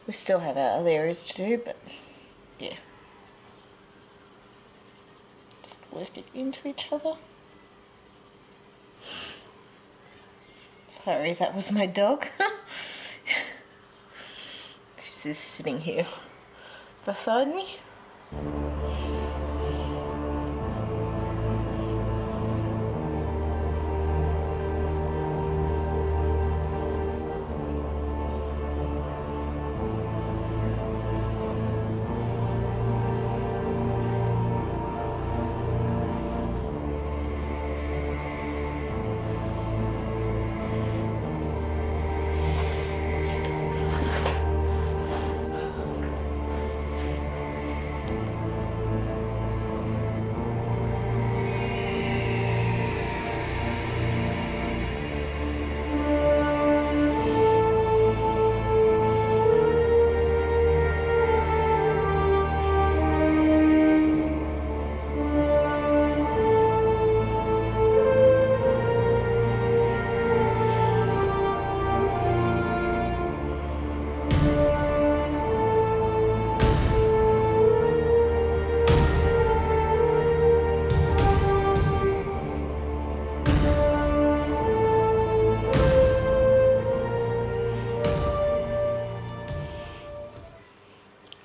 We still have our other areas to do, but yeah. Just work it into each other. Sorry, that was my dog. She's just sitting here beside me.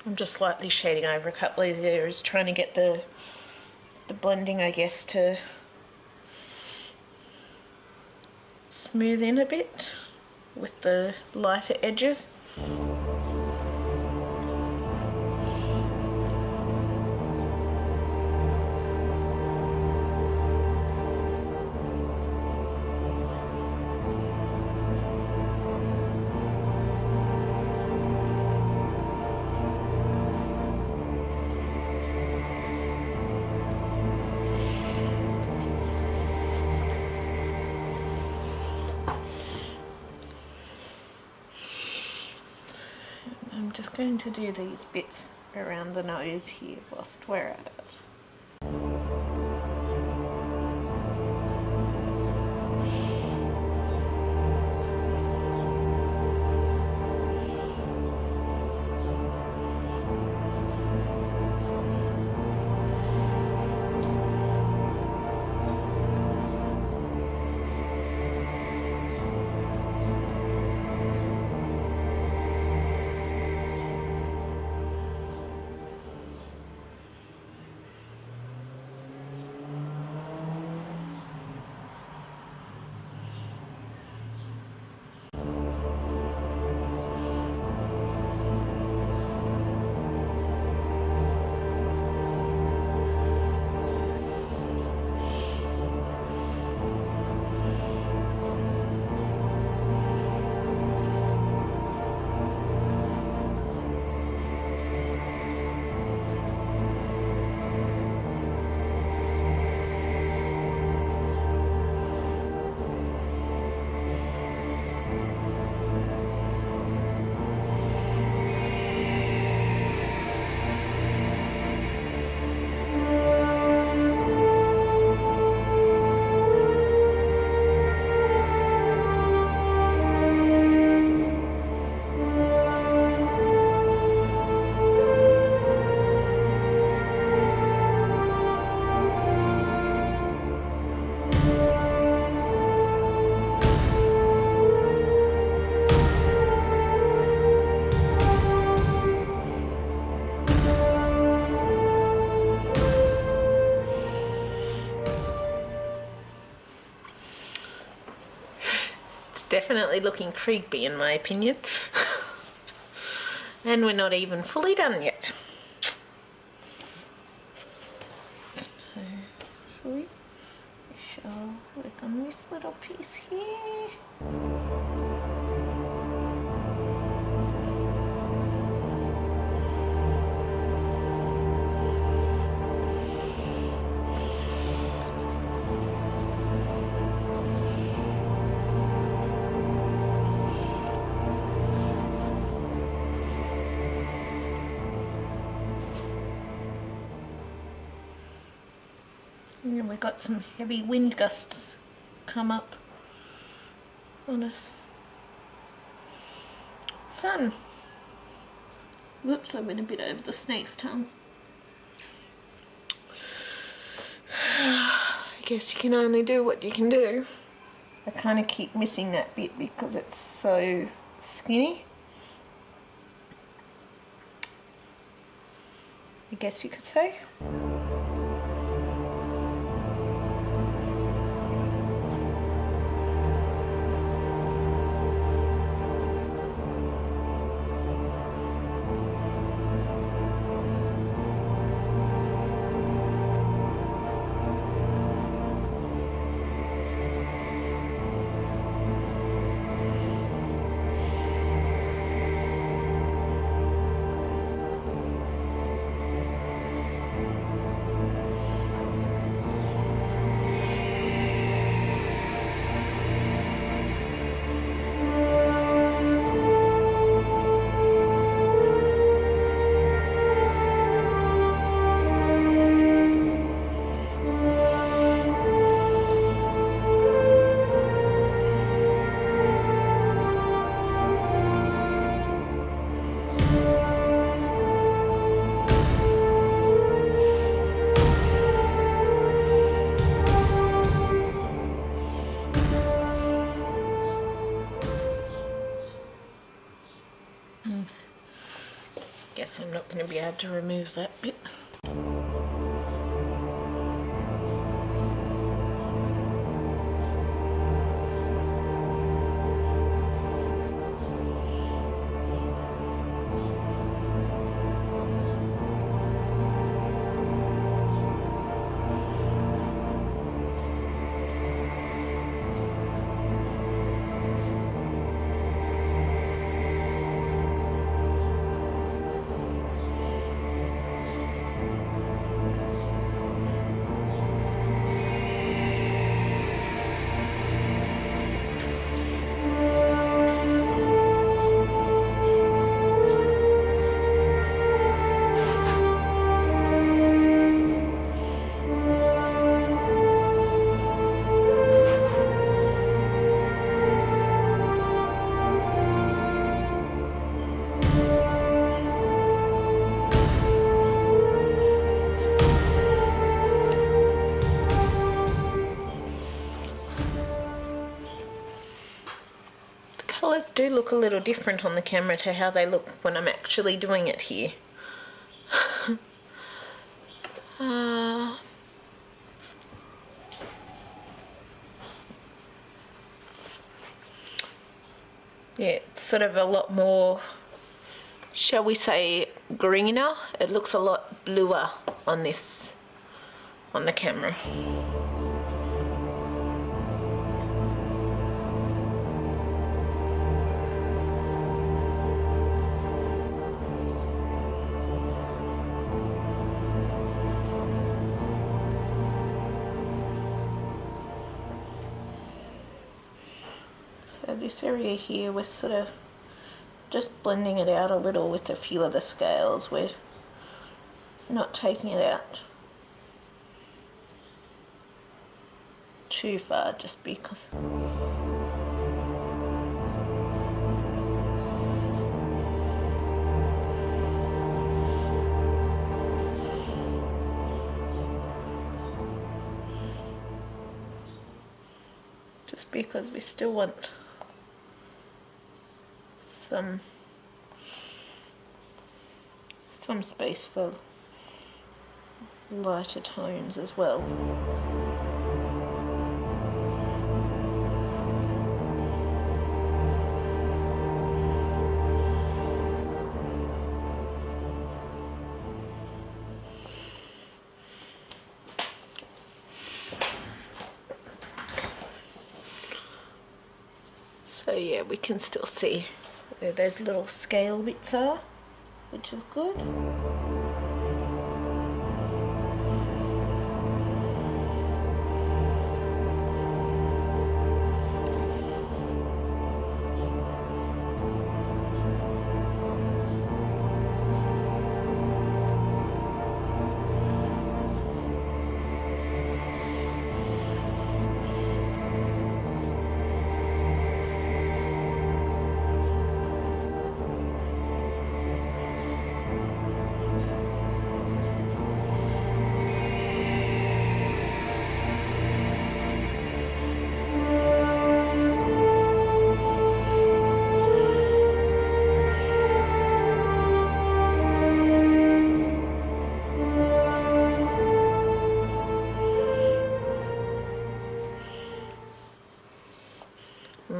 I'm just slightly shading over a couple of these areas, trying to get the blending, I guess, to smooth in a bit with the lighter edges. I'm just going to do these bits around the nose here whilst we're at it. Definitely looking creepy in my opinion. And we're not even fully done yet. So we shall work on this little piece here. And we got some heavy wind gusts come up on us. Fun. Whoops, I went a bit over the snake's tongue. I guess you can only do what you can do. I kind of keep missing that bit because it's so skinny. I guess you could say. Guess I'm not going to be able to remove that bit. Colours do look a little different on the camera to how they look when I'm actually doing it here. Yeah, it's sort of a lot more, shall we say, greener. It looks a lot bluer on this, on the camera. So this area here, we're sort of just blending it out a little with a few of the scales. We're not taking it out too far just because. Just because we still want some space for lighter tones as well. So yeah, we can still see where those little scale bits are, which is good.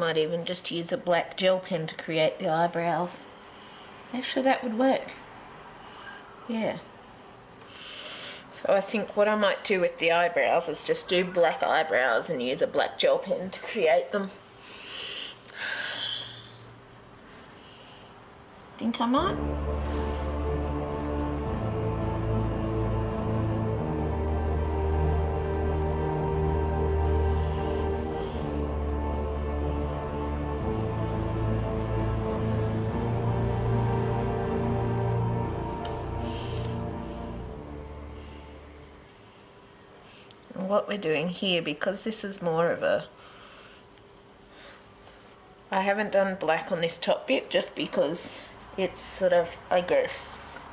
might even just use a black gel pen to create the eyebrows. Actually, that would work. Yeah. So I think what I might do with the eyebrows is just do black eyebrows and use a black gel pen to create them. Think I might. What we're doing here, because this is more of a, I haven't done black on this top bit just because it's sort of, I guess,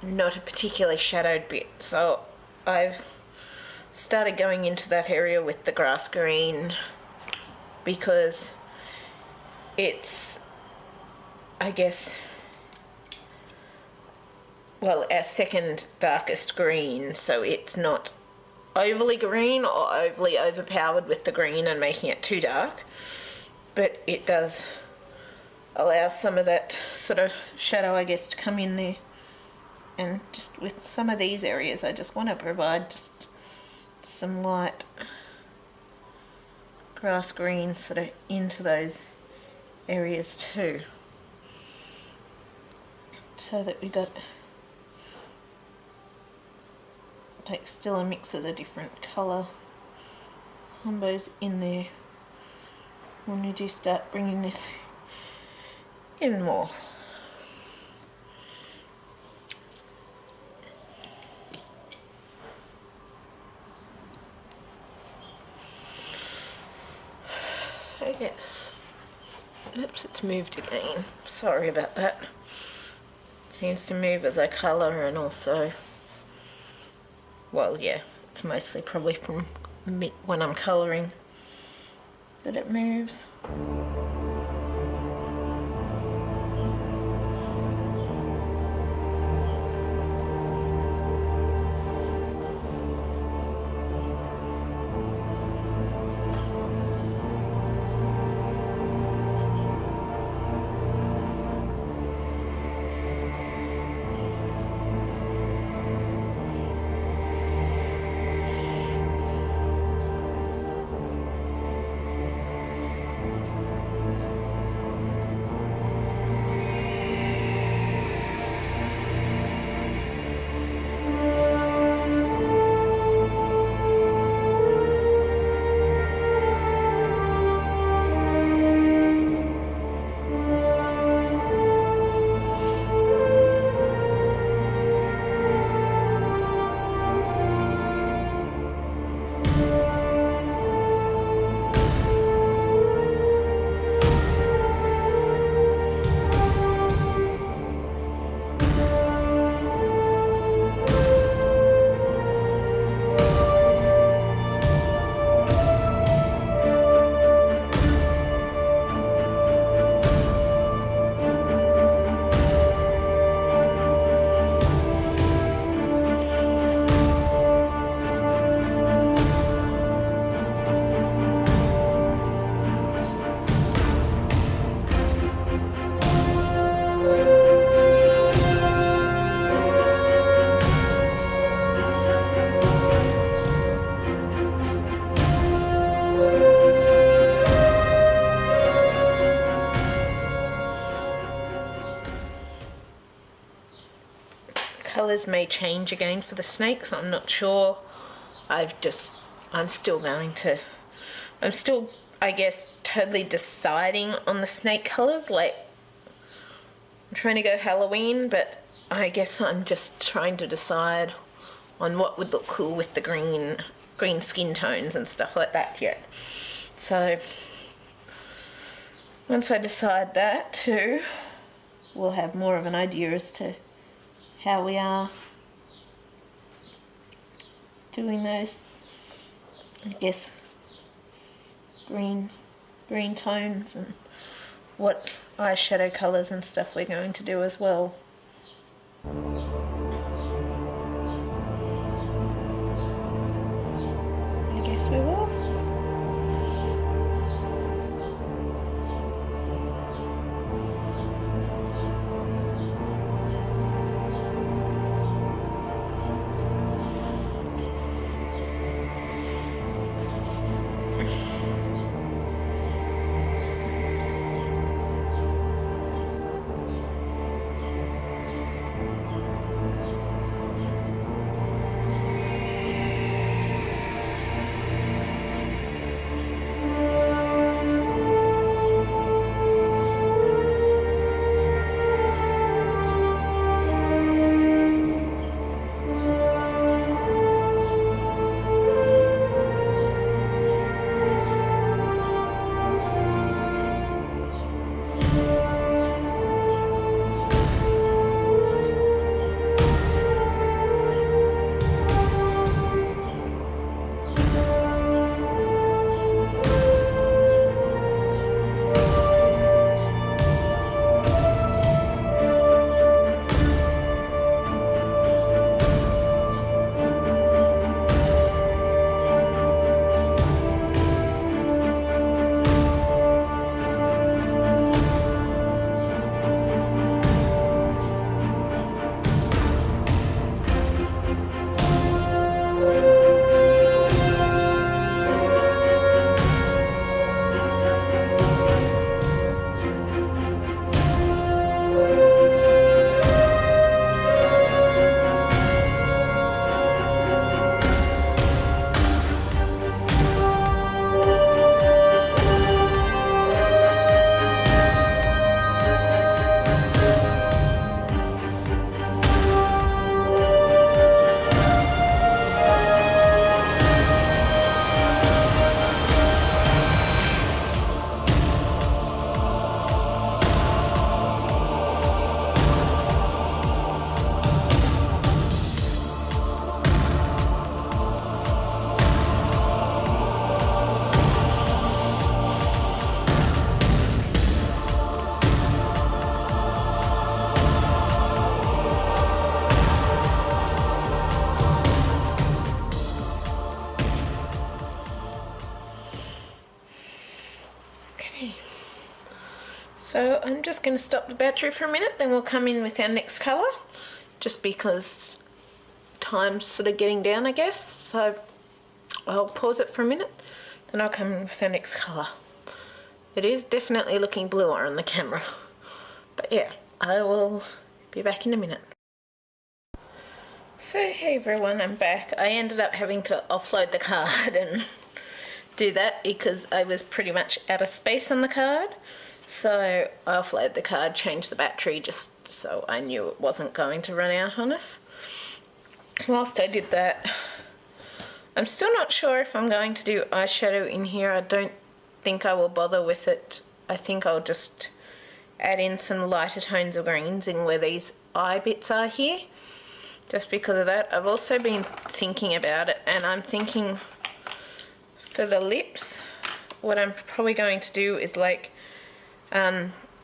not a particularly shadowed bit, so I've started going into that area with the grass green because it's, I guess, well, our second darkest green, so it's not overly green or overly overpowered with the green and making it too dark, but it does allow some of that sort of shadow, I guess, to come in there. And just with some of these areas, I just want to provide just some light grass green sort of into those areas too, so that we got take still a mix of the different colour combos in there when we do start bringing this in more. So yes, oops, it's moved again, sorry about that. It seems to move as I colour, and also, well, yeah, it's mostly probably from when I'm colouring that it moves. Colours may change again for the snakes, I'm not sure. I'm still, I guess, totally deciding on the snake colours. Like, I'm trying to go Halloween, but I guess I'm just trying to decide on what would look cool with the green skin tones and stuff like that yet. So once I decide that too, we'll have more of an idea as to how we are doing those, I guess, green tones and what eyeshadow colours and stuff we're going to do as well. I guess we will. So I'm just going to stop the battery for a minute, then we'll come in with our next colour, just because time's sort of getting down, I guess. So I'll pause it for a minute, then I'll come in with our next colour. It is definitely looking bluer on the camera, but yeah, I will be back in a minute. So hey everyone, I'm back. I ended up having to offload the card and do that because I was pretty much out of space on the card. So I offloaded the card, changed the battery just so I knew it wasn't going to run out on us. Whilst I did that, I'm still not sure if I'm going to do eyeshadow in here. I don't think I will bother with it. I think I'll just add in some lighter tones of greens in where these eye bits are here, just because of that. I've also been thinking about it, and I'm thinking for the lips, what I'm probably going to do is like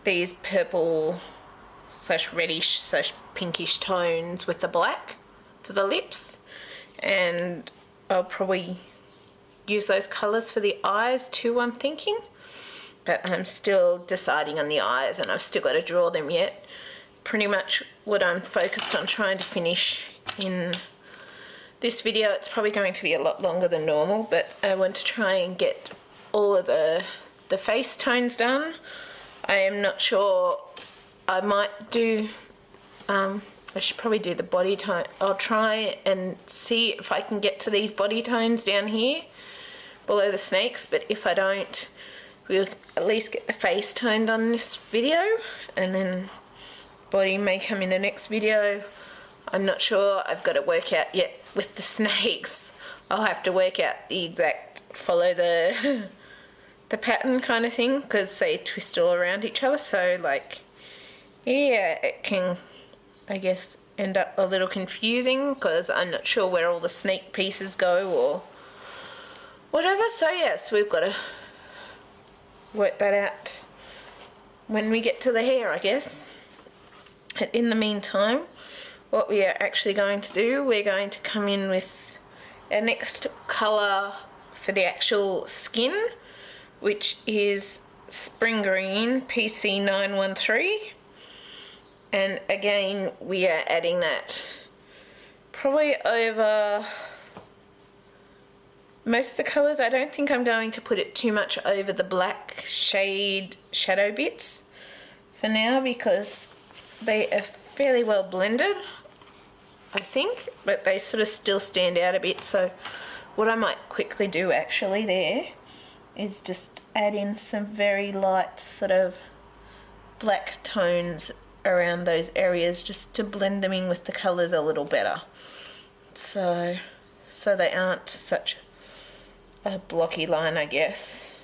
these purple slash reddish slash pinkish tones with the black for the lips, and I'll probably use those colours for the eyes too, I'm thinking. But I'm still deciding on the eyes, and I've still got to draw them yet. Pretty much what I'm focused on trying to finish in this video. It's probably going to be a lot longer than normal, but I want to try and get all of the face tones done. I am not sure. I might do, I should probably do the body tone. I'll try and see if I can get to these body tones down here below the snakes, but if I don't, we'll at least get the face toned on this video, and then body may come in the next video. I'm not sure. I've got to work out yet with the snakes. I'll have to work out the exact, follow the pattern kind of thing, because they twist all around each other, so like, yeah, it can, I guess, end up a little confusing because I'm not sure where all the snake pieces go or whatever. So yes, we've got to work that out when we get to the hair, I guess. And in the meantime, what we are actually going to do, we're going to come in with our next colour for the actual skin, which is Spring Green PC913. And again, we are adding that probably over most of the colours. I don't think I'm going to put it too much over the black shade shadow bits for now, because they are fairly well blended, I think, but they sort of still stand out a bit. So what I might quickly do actually there is just add in some very light sort of black tones around those areas, just to blend them in with the colours a little better, so they aren't such a blocky line, I guess,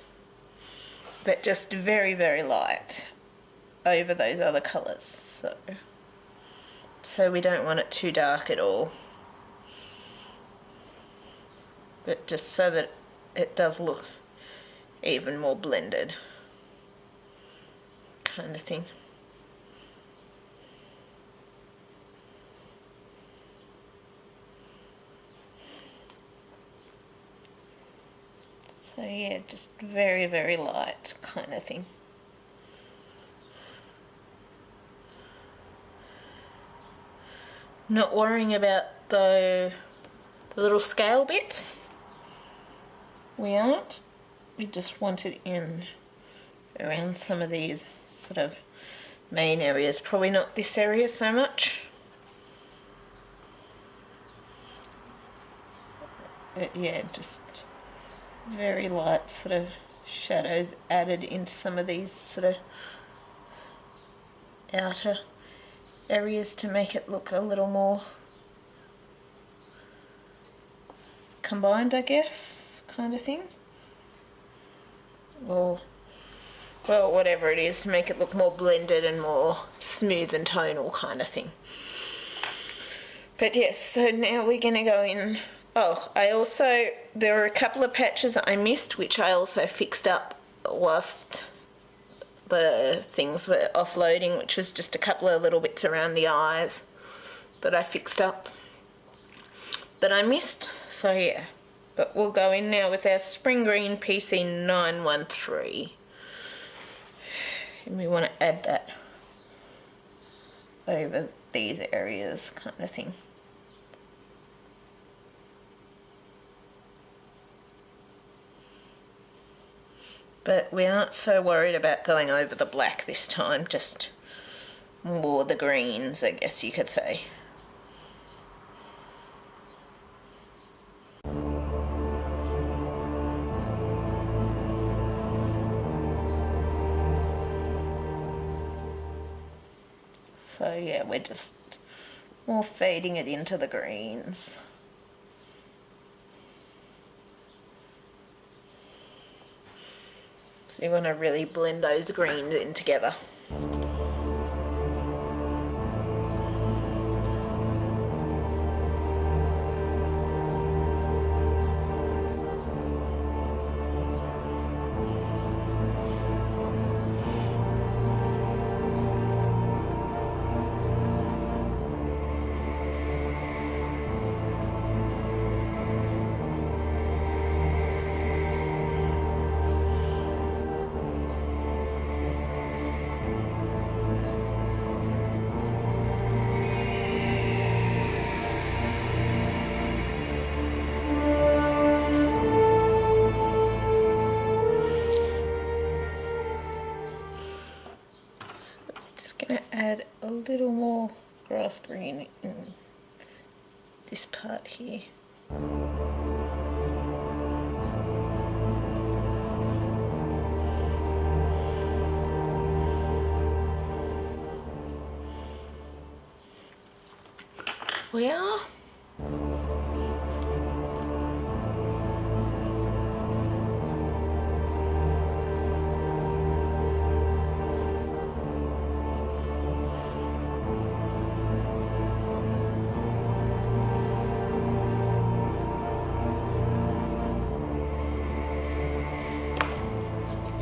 but just very, very light over those other colours, so we don't want it too dark at all, but just so that it does look even more blended kind of thing. So yeah, just very, very light kind of thing. Not worrying about the little scale bits. We aren't. We just want it in around some of these sort of main areas. Probably not this area so much. But yeah, just very light sort of shadows added into some of these sort of outer areas to make it look a little more combined, I guess, kind of thing. Or, well, whatever it is, to make it look more blended and more smooth and tonal kind of thing. But yes, so now we're going to go in. Oh, there were a couple of patches I missed, which I also fixed up whilst the things were offloading, which was just a couple of little bits around the eyes that I fixed up that I missed. So yeah, but we'll go in now with our Spring Green PC913. and we want to add that over these areas kind of thing. But we aren't so worried about going over the black this time, just more the greens, I guess you could say. So yeah, we're just more fading it into the greens. So you want to really blend those greens in together. Add a little more grass green in this part here. We are.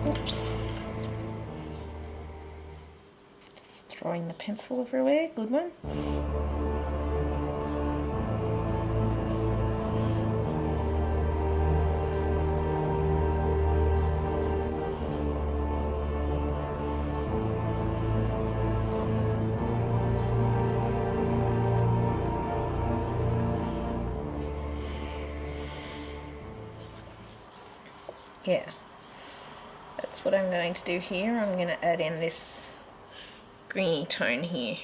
Oops. Just throwing the pencil everywhere, good one. Yeah. That's what I'm going to do here. I'm going to add in this greeny tone here.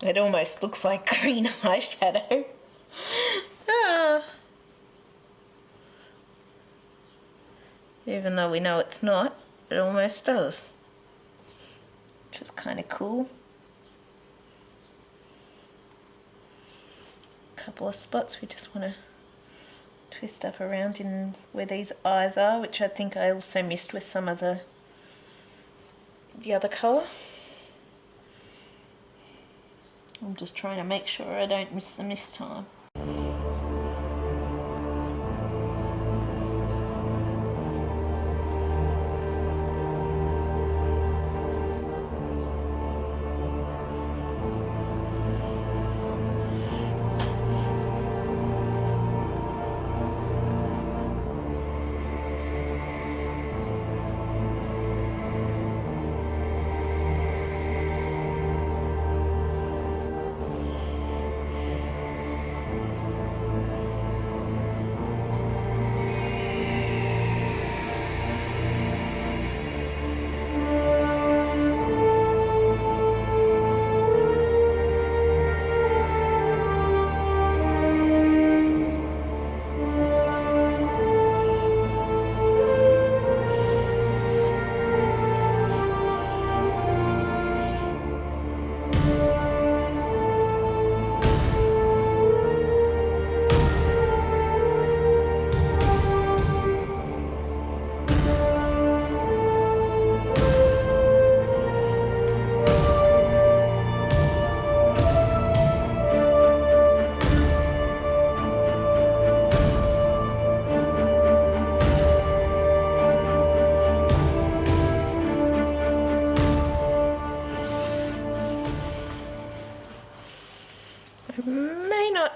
It almost looks like green eyeshadow. Even though we know it's not, it almost does. Which is kind of cool. A couple of spots we just want to twist up around in where these eyes are, which I think I also missed with some of the other colour. I'm just trying to make sure I don't miss them this time.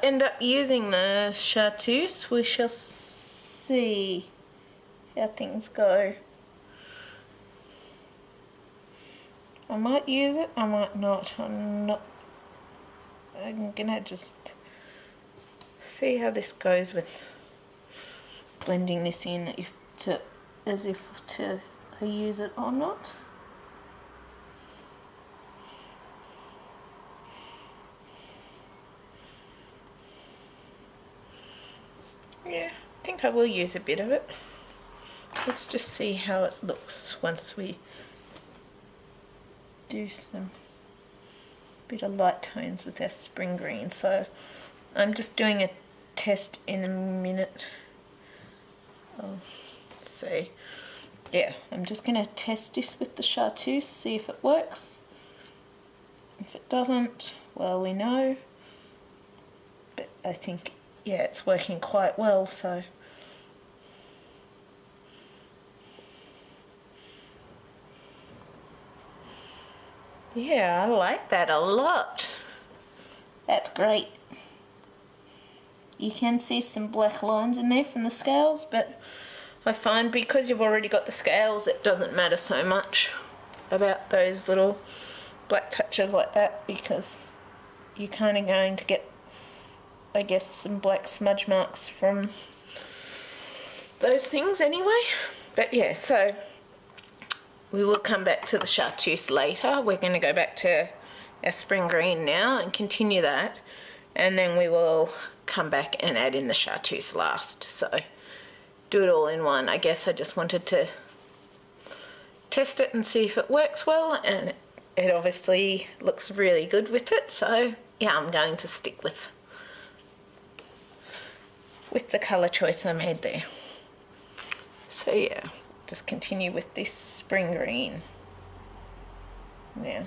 End up using the Chartreuse. We shall see how things go. I might use it, I might not. I'm gonna just see how this goes with blending this in, as if to use it or not. Yeah, I think I will use a bit of it. Let's just see how it looks once we do some bit of light tones with our spring green. So I'm just doing a test in a minute. I'll see. Yeah, I'm just going to test this with the Chartreuse, see if it works. If it doesn't, well, we know. But I think, yeah, it's working quite well, so. Yeah, I like that a lot. That's great. You can see some black lines in there from the scales, but I find because you've already got the scales, it doesn't matter so much about those little black touches like that, because you're kind of going to get, I guess, some black smudge marks from those things anyway. But yeah, so we will come back to the Chartreuse later. We're going to go back to our spring green now and continue that, and then we will come back and add in the Chartreuse last. So do it all in one. I guess I just wanted to test it and see if it works well, and it obviously looks really good with it. So yeah, I'm going to stick with the colour choice I made there. So yeah, just continue with this spring green. Yeah.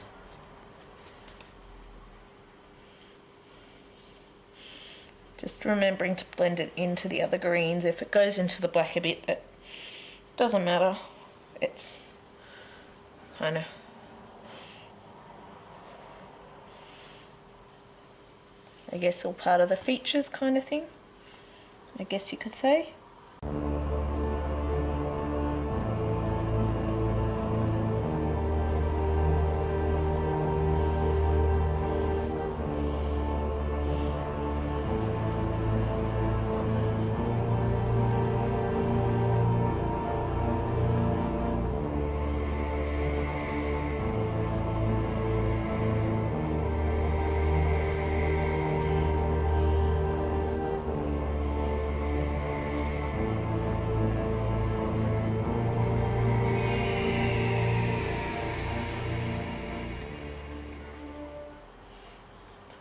Just remembering to blend it into the other greens. If it goes into the black a bit, that doesn't matter. It's kind of I guess all part of the features kind of thing, I guess you could say.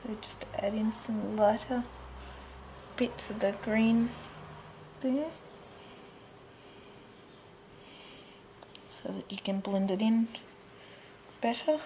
So just add in some lighter bits of the green there, so that you can blend it in better.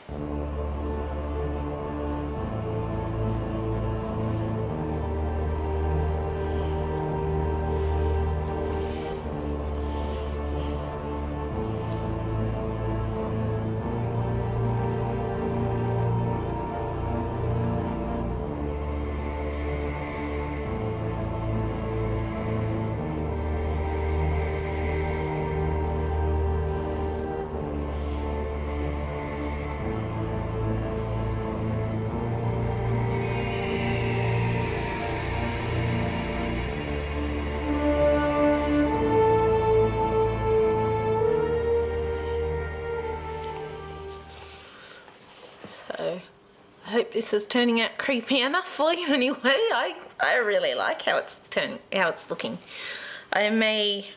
So I hope this is turning out creepy enough for you anyway. I really like how it's looking. I may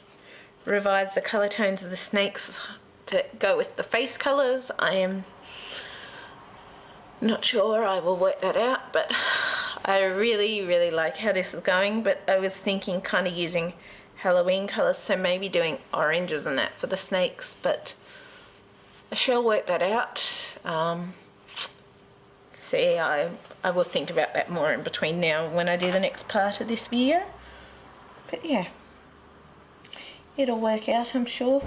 revise the colour tones of the snakes to go with the face colours. I am not sure, I will work that out, but I really like how this is going. But I was thinking kind of using Halloween colours, so maybe doing oranges and that for the snakes, but I shall work that out. See, I will think about that more in between now when I do the next part of this video. But yeah, it'll work out, I'm sure.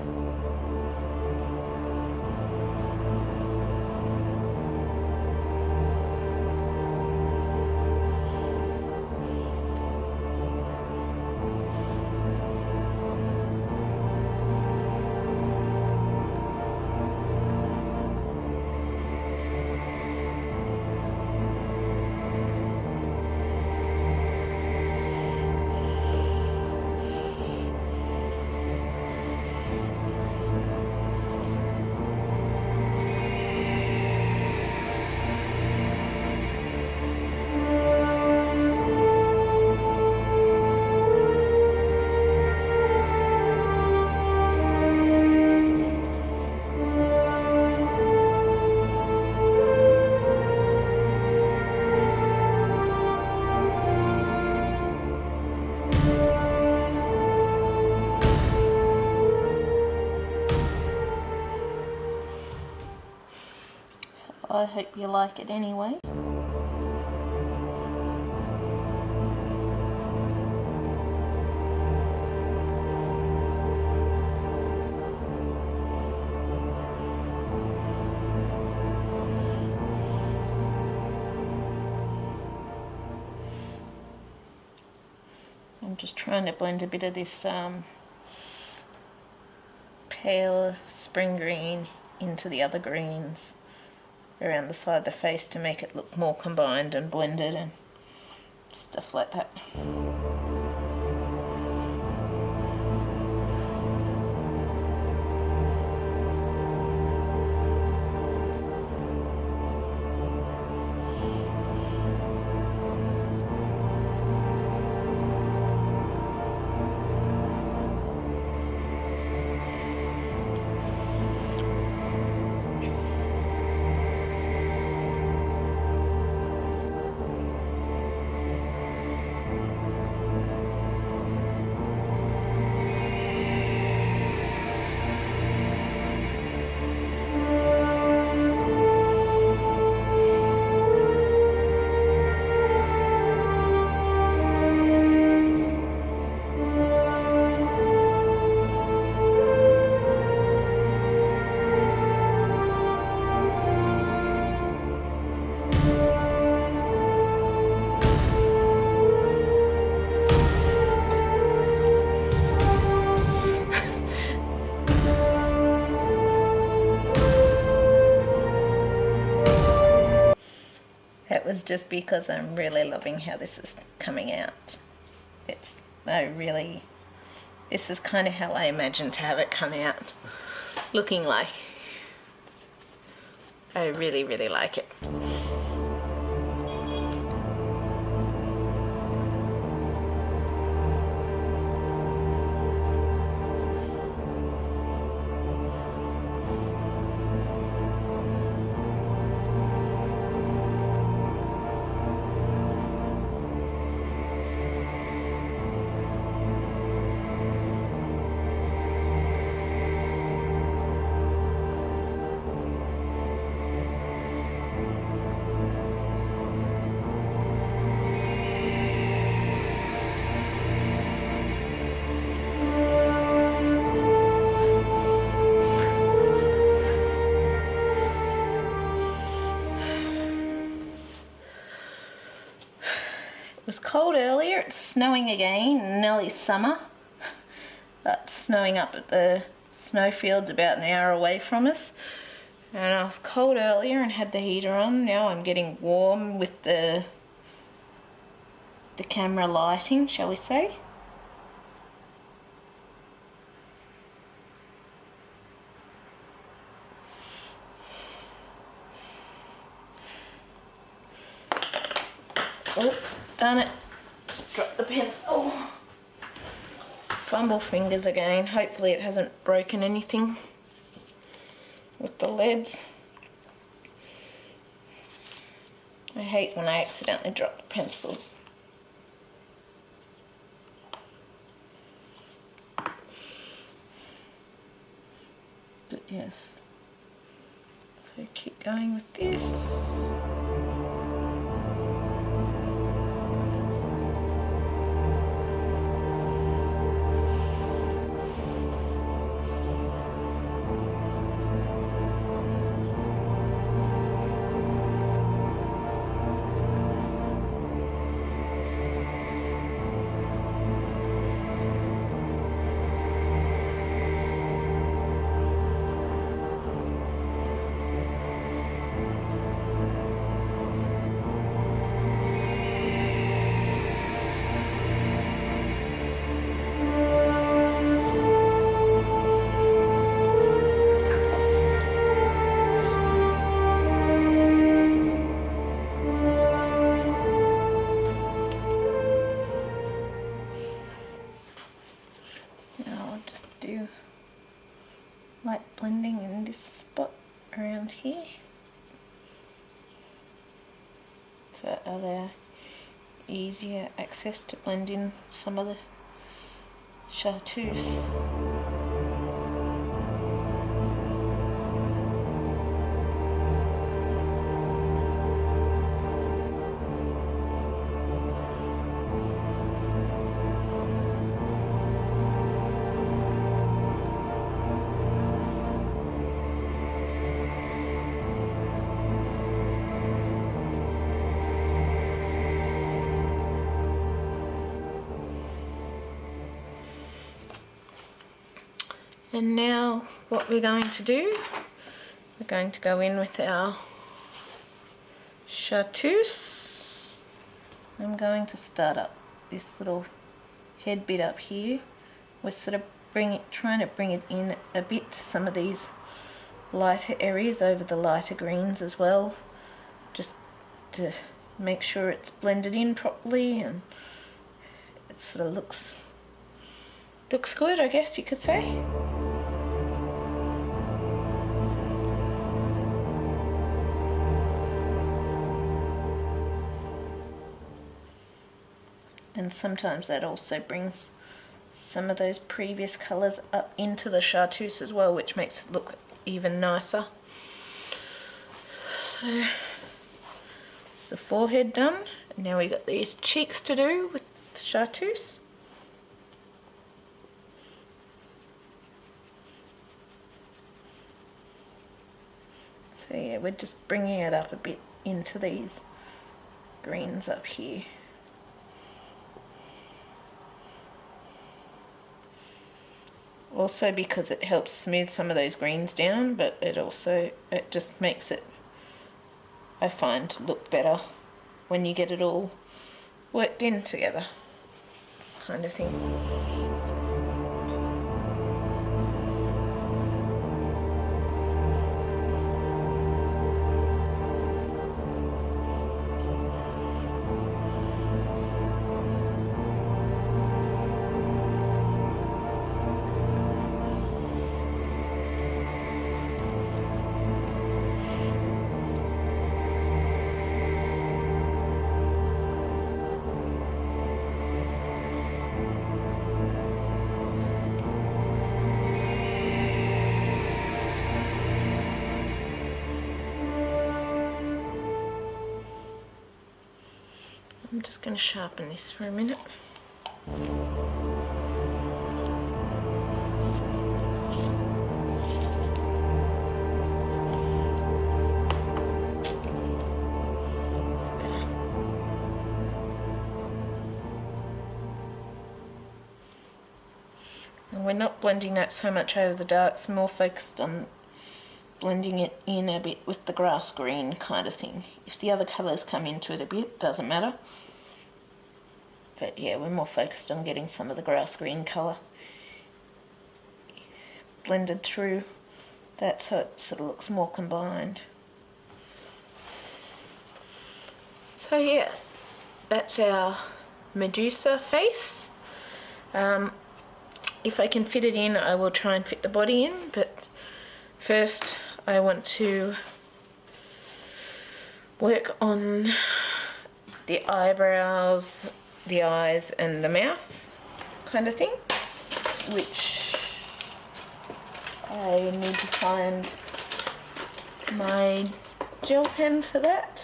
I hope you like it anyway. I'm just trying to blend a bit of this pale spring green into the other greens around the side of the face to make it look more combined and blended and stuff like that. That was just because I'm really loving how this is coming out. This is kind of how I imagined to have it come out looking like. I really, really like it. It was cold earlier, it's snowing again, nearly summer. But it's snowing up at the snowfields about an hour away from us. And I was cold earlier and had the heater on. Now I'm getting warm with the camera lighting, shall we say. Oops, done it. Just dropped the pencil. Fumble fingers again. Hopefully it hasn't broken anything with the leads. I hate when I accidentally drop the pencils. But yes. So keep going with this. Light blending in this spot around here to allow easier access to blend in some of the chartreuse. And now what we're going to do, we're going to go in with our Chartreuse. I'm going to start up this little head bit up here. We're sort of trying to bring it in a bit, some of these lighter areas over the lighter greens as well, just to make sure it's blended in properly and it sort of looks good, I guess you could say. And sometimes that also brings some of those previous colours up into the Chartreuse as well, which makes it look even nicer. So it's the forehead done. And now we've got these cheeks to do with the Chartreuse. So yeah, we're just bringing it up a bit into these greens up here. Also because it helps smooth some of those greens down, but it just makes it, I find, look better when you get it all worked in together, kind of thing. I'm just going to sharpen this for a minute. That's better. And we're not blending that so much over the darks, more focused on blending it in a bit with the grass green kind of thing. If the other colours come into it a bit, doesn't matter. But yeah, we're more focused on getting some of the grass green colour blended through that, so it sort of looks more combined. So yeah, that's our Medusa face. If I can fit it in, I will try and fit the body in, but first I want to work on the eyebrows, the eyes and the mouth kind of thing, which I need to find my gel pen for that.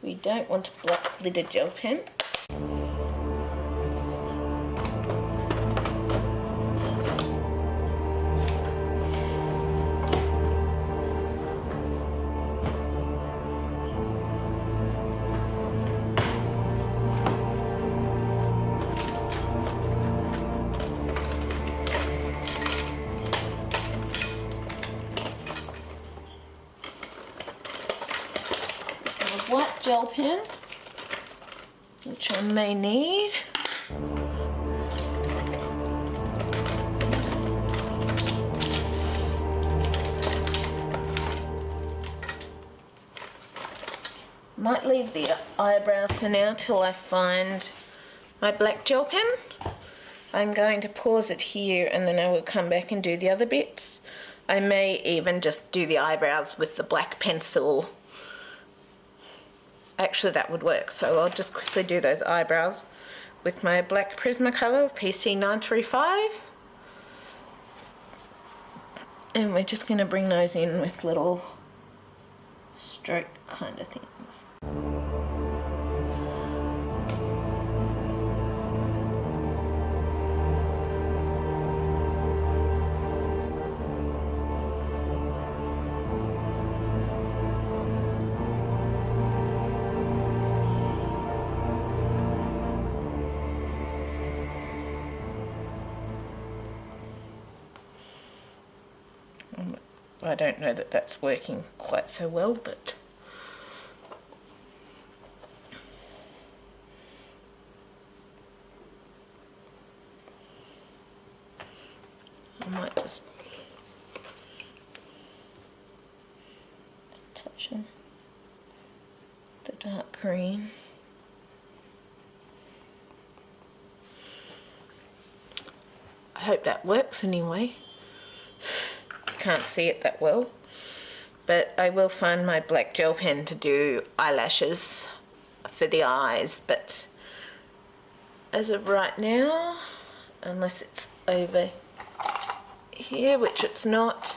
We don't want a black lidded gel pen. White gel pen, which I may need. Might leave the eyebrows for now till I find my black gel pen. I'm going to pause it here and then I will come back and do the other bits. I may even just do the eyebrows with the black pencil. Actually, that would work, so I'll just quickly do those eyebrows with my black Prismacolor PC935. And we're just going to bring those in with little stroke kind of things. I don't know that that's working quite so well, but I might just touch in the dark green. I hope that works anyway. Can't see it that well, but I will find my black gel pen to do eyelashes for the eyes, but as of right now, unless it's over here, which it's not,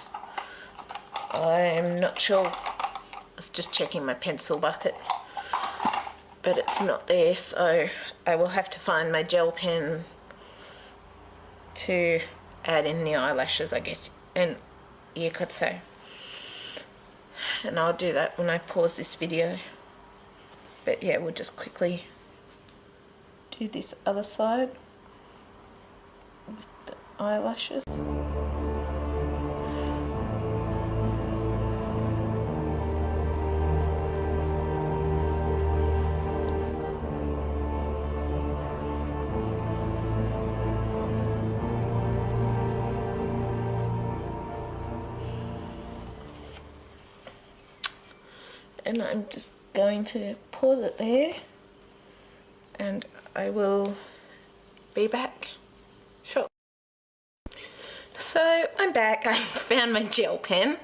I'm not sure. I was just checking my pencil bucket, but it's not there, so I will have to find my gel pen to add in the eyelashes, I guess, and you could say. And I'll do that when I pause this video. But yeah, we'll just quickly do this other side with the eyelashes. And I'm just going to pause it there, and I will be back shortly. So I'm back. I found my gel pen.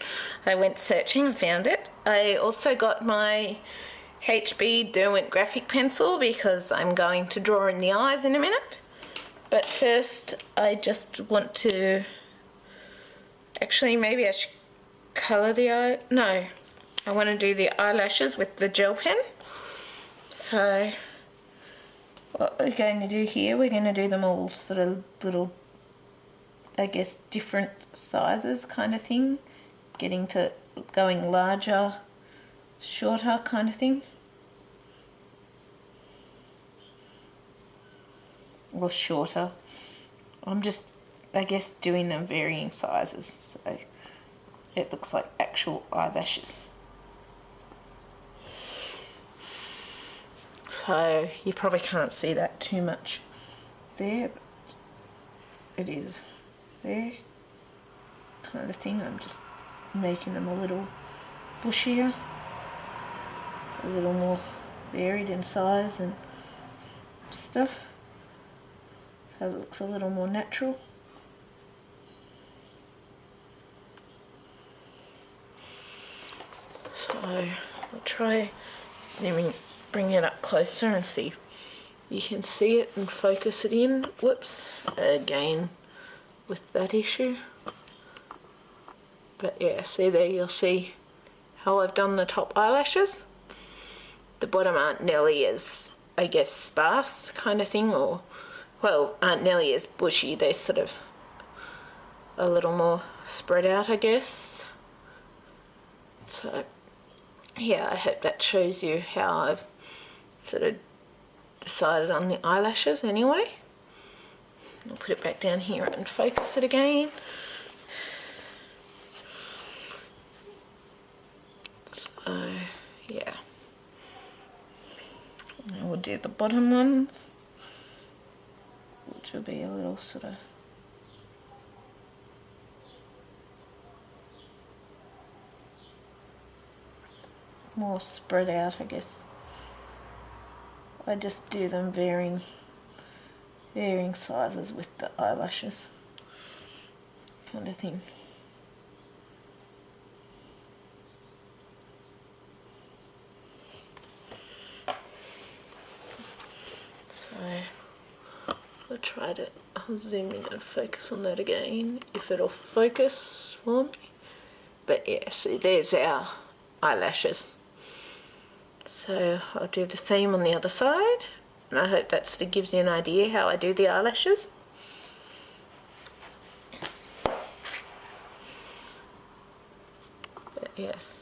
I went searching and found it. I also got my HB Derwent graphic pencil because I'm going to draw in the eyes in a minute. But first I just want to, actually maybe I should colour the eye. No. I want to do the eyelashes with the gel pen. So what we're going to do here, we're going to do them all sort of little, I guess, different sizes kind of thing. Getting to going larger, shorter kind of thing. Or shorter. I'm just, I guess, doing them varying sizes. So it looks like actual eyelashes. So you probably can't see that too much there, but it is there kind of thing. I'm just making them a little bushier, a little more varied in size and stuff, so it looks a little more natural. So I'll try zooming, bring it up closer and see if you can see it and focus it in. Whoops, again with that issue. But yeah, see there, you'll see how I've done the top eyelashes. The bottom aren't nearly as, I guess, sparse kind of thing, or, well, aren't nearly as bushy. They're sort of a little more spread out, I guess. So yeah, I hope that shows you how I've sort of decided on the eyelashes anyway. I'll put it back down here and focus it again. So yeah, now we'll do the bottom ones, which will be a little sort of more spread out, I guess. I just do them varying sizes with the eyelashes kind of thing. So I'll try to, I'll zoom in and focus on that again if it'll focus for me. But yeah, see, there's our eyelashes. So I'll do the same on the other side, and I hope that sort of gives you an idea how I do the eyelashes. But yes,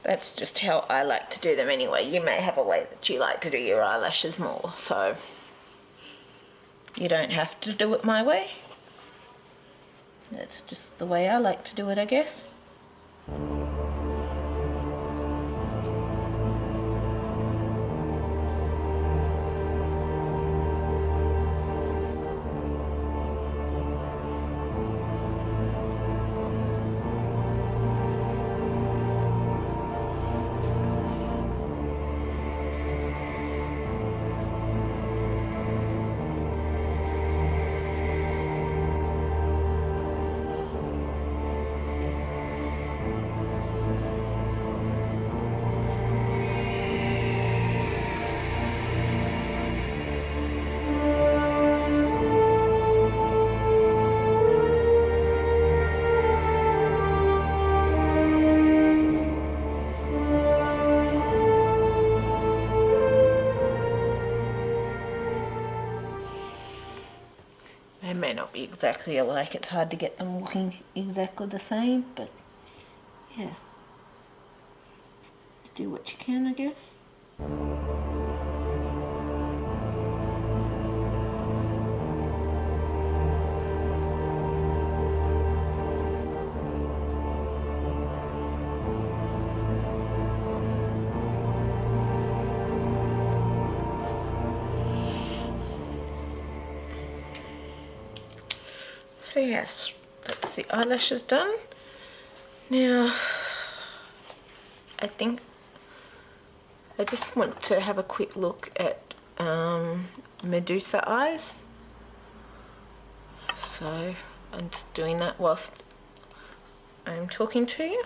that's just how I like to do them anyway. You may have a way that you like to do your eyelashes more, so you don't have to do it my way. That's just the way I like to do it, I guess. They may not be exactly alike, it's hard to get them looking exactly the same, but yeah, do what you can, I guess. So yes, that's the eyelashes done. Now, I think I just want to have a quick look at Medusa Eyes. So I'm just doing that whilst I'm talking to you.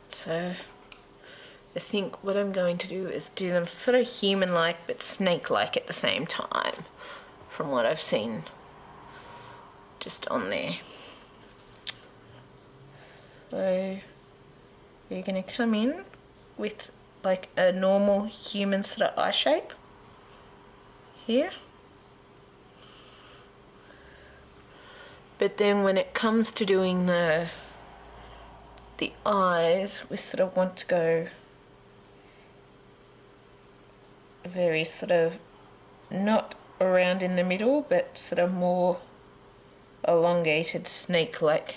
So I think what I'm going to do is do them sort of human-like but snake-like at the same time, from what I've seen just on there. So you're going to come in with like a normal human sort of eye shape here. But then when it comes to doing the eyes, we sort of want to go very sort of not around in the middle, but sort of more elongated snake-like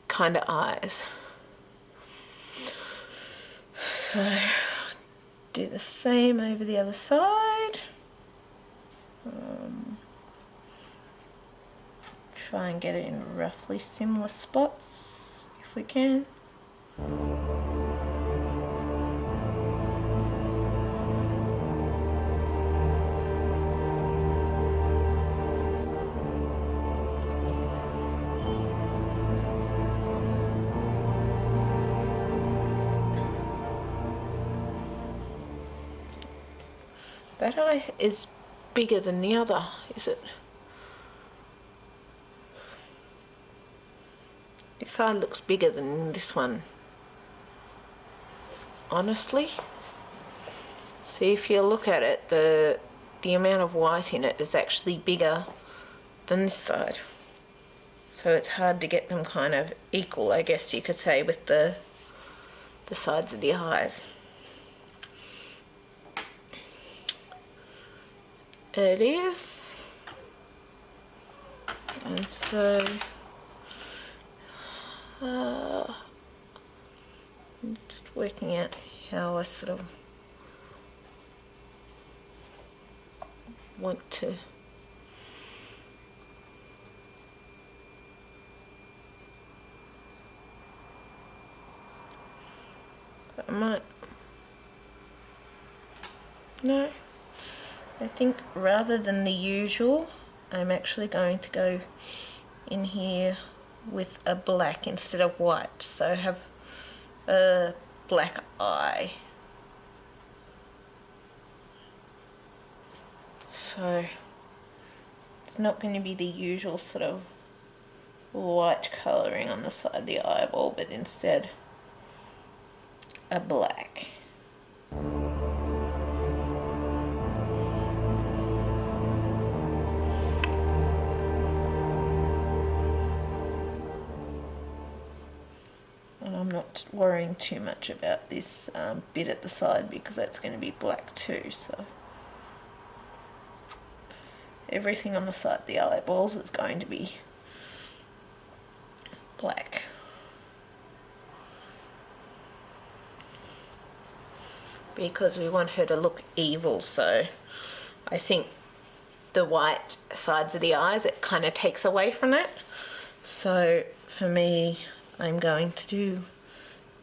kind of eyes. So do the same over the other side. Try and get it in roughly similar spots if we can. That eye is bigger than the other, is it? This eye looks bigger than this one, honestly. See, if you look at it, the amount of white in it is actually bigger than this side. So it's hard to get them kind of equal, I guess you could say, with the sides of the eyes. It is. And so I'm just working out how I sort of want to I might no I think rather than the usual I'm actually going to go in here with a black instead of white, so have a black eye. So it's not going to be the usual sort of white colouring on the side of the eyeball, but instead a black. not worrying too much about this bit at the side because that's going to be black too. So everything on the side of the eyeballs is going to be black. Because we want her to look evil, so I think the white sides of the eyes, it kind of takes away from that. So for me, I'm going to do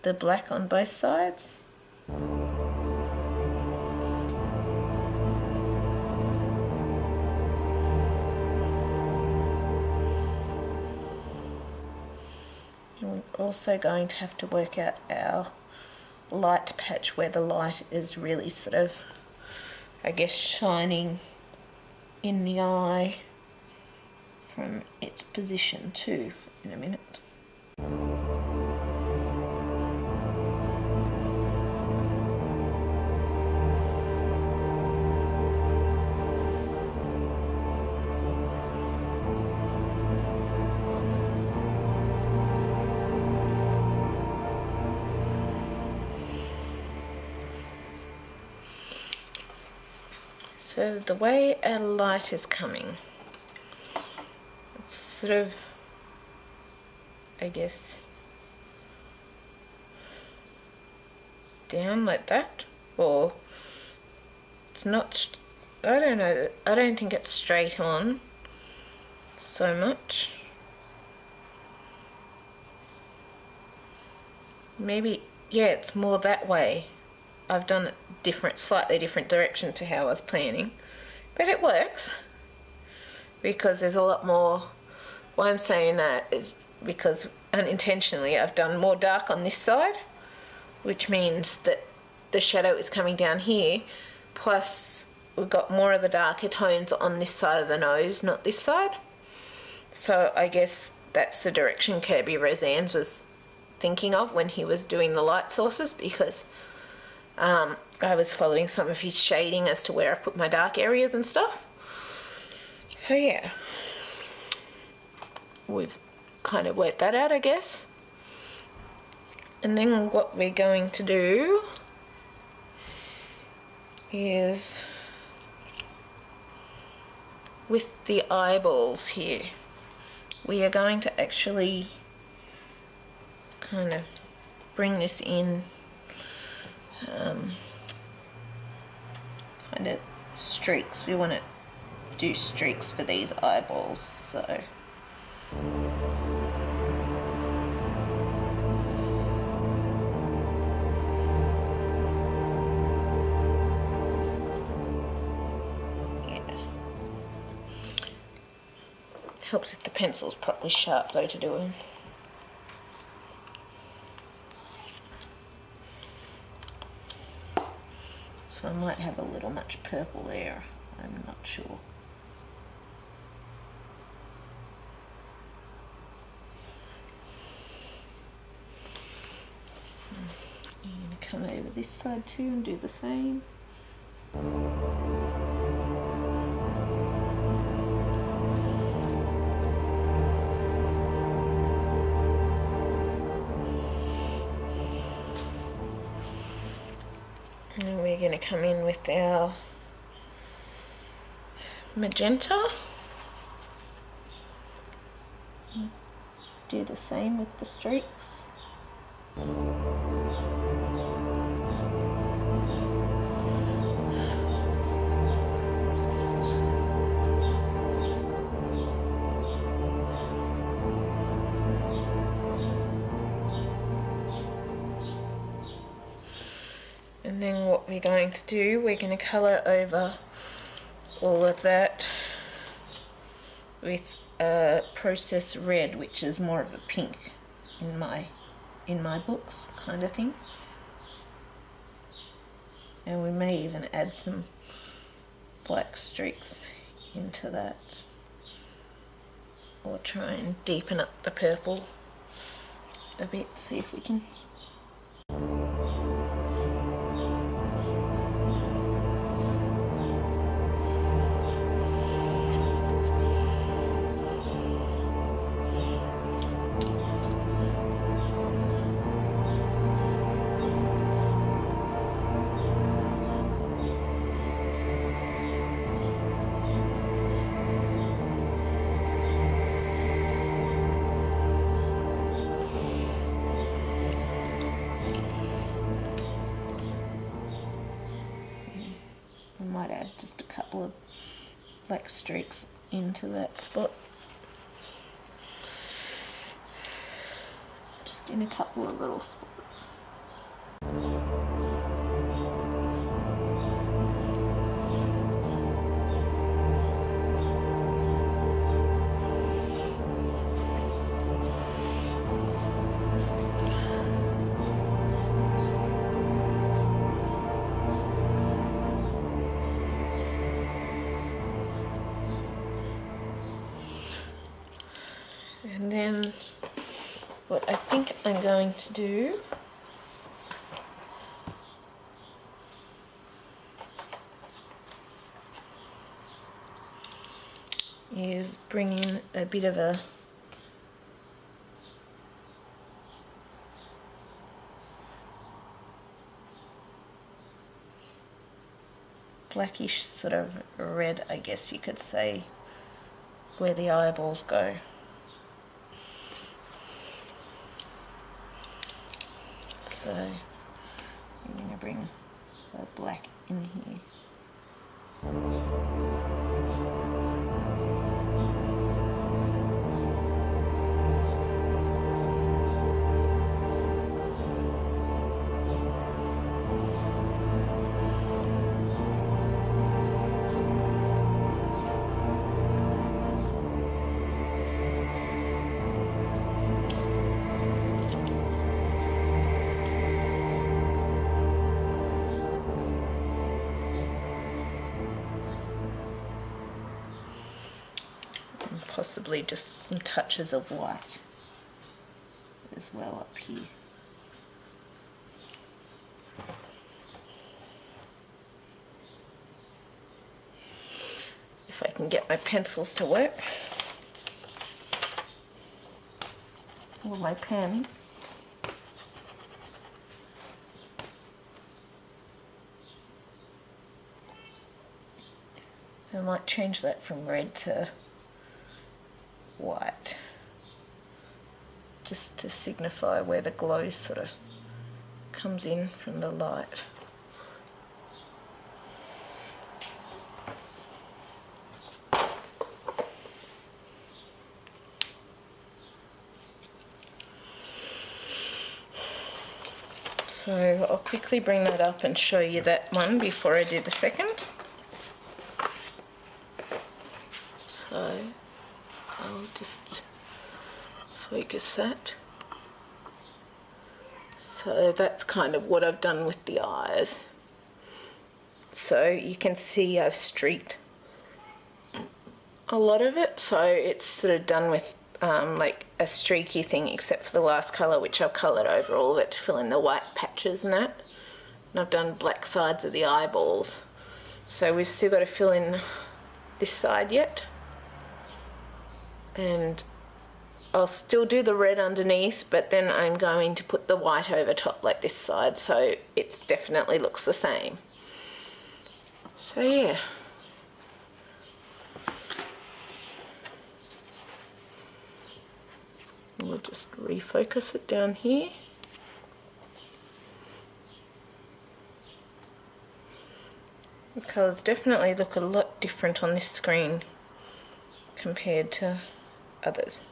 the black on both sides. And we're also going to have to work out our light patch where the light is really sort of, I guess, shining in the eye from its position too in a minute. So the way our light is coming, it's sort of, I guess, down like that, or it's not, I don't know, I don't think it's straight on so much. Maybe, yeah, it's more that way. I've done it different, slightly different direction to how I was planning, but it works because there's a lot more. Why I'm saying that is because unintentionally I've done more dark on this side, which means that the shadow is coming down here, plus we've got more of the darker tones on this side of the nose, not this side. So I guess that's the direction Kerby Rosannes was thinking of when he was doing the light sources, because I was following some of his shading as to where I put my dark areas and stuff. So yeah, we've kind of worked that out, I guess. And then what we're going to do is with the eyeballs here, we are going to actually kind of bring this in kind of streaks. We want to do streaks for these eyeballs, so yeah. Helps if the pencil's properly sharp though to do it. So I might have a little much purple there, I'm not sure. I'm going to come over this side too and do the same. And we're going to come in with our magenta. Do the same with the streaks. And then what we're going to do, we're going to colour over all of that with process red, which is more of a pink in my books kind of thing. And we may even add some black streaks into that, or try and deepen up the purple a bit, see if we can. might add just a couple of black streaks into that spot. Just in a couple of little spots. And then what I think I'm going to do is bring in a bit of a blackish sort of red, I guess you could say, where the eyeballs go. So I'm going to bring the black in here. Possibly just some touches of white as well up here. If I can get my pencils to work, or my pen. I might change that from red to white, just to signify where the glow sort of comes in from the light. So I'll quickly bring that up and show you that one before I do the second. So I'll just focus that. So that's kind of what I've done with the eyes. So you can see I've streaked a lot of it, so it's sort of done with like a streaky thing, except for the last colour, which I've coloured over all of it to fill in the white patches and that. And I've done black sides of the eyeballs. So we've still got to fill in this side yet. And I'll still do the red underneath, but then I'm going to put the white over top like this side, so it definitely looks the same. So yeah. We'll just refocus it down here. The colours definitely look a lot different on this screen compared to others.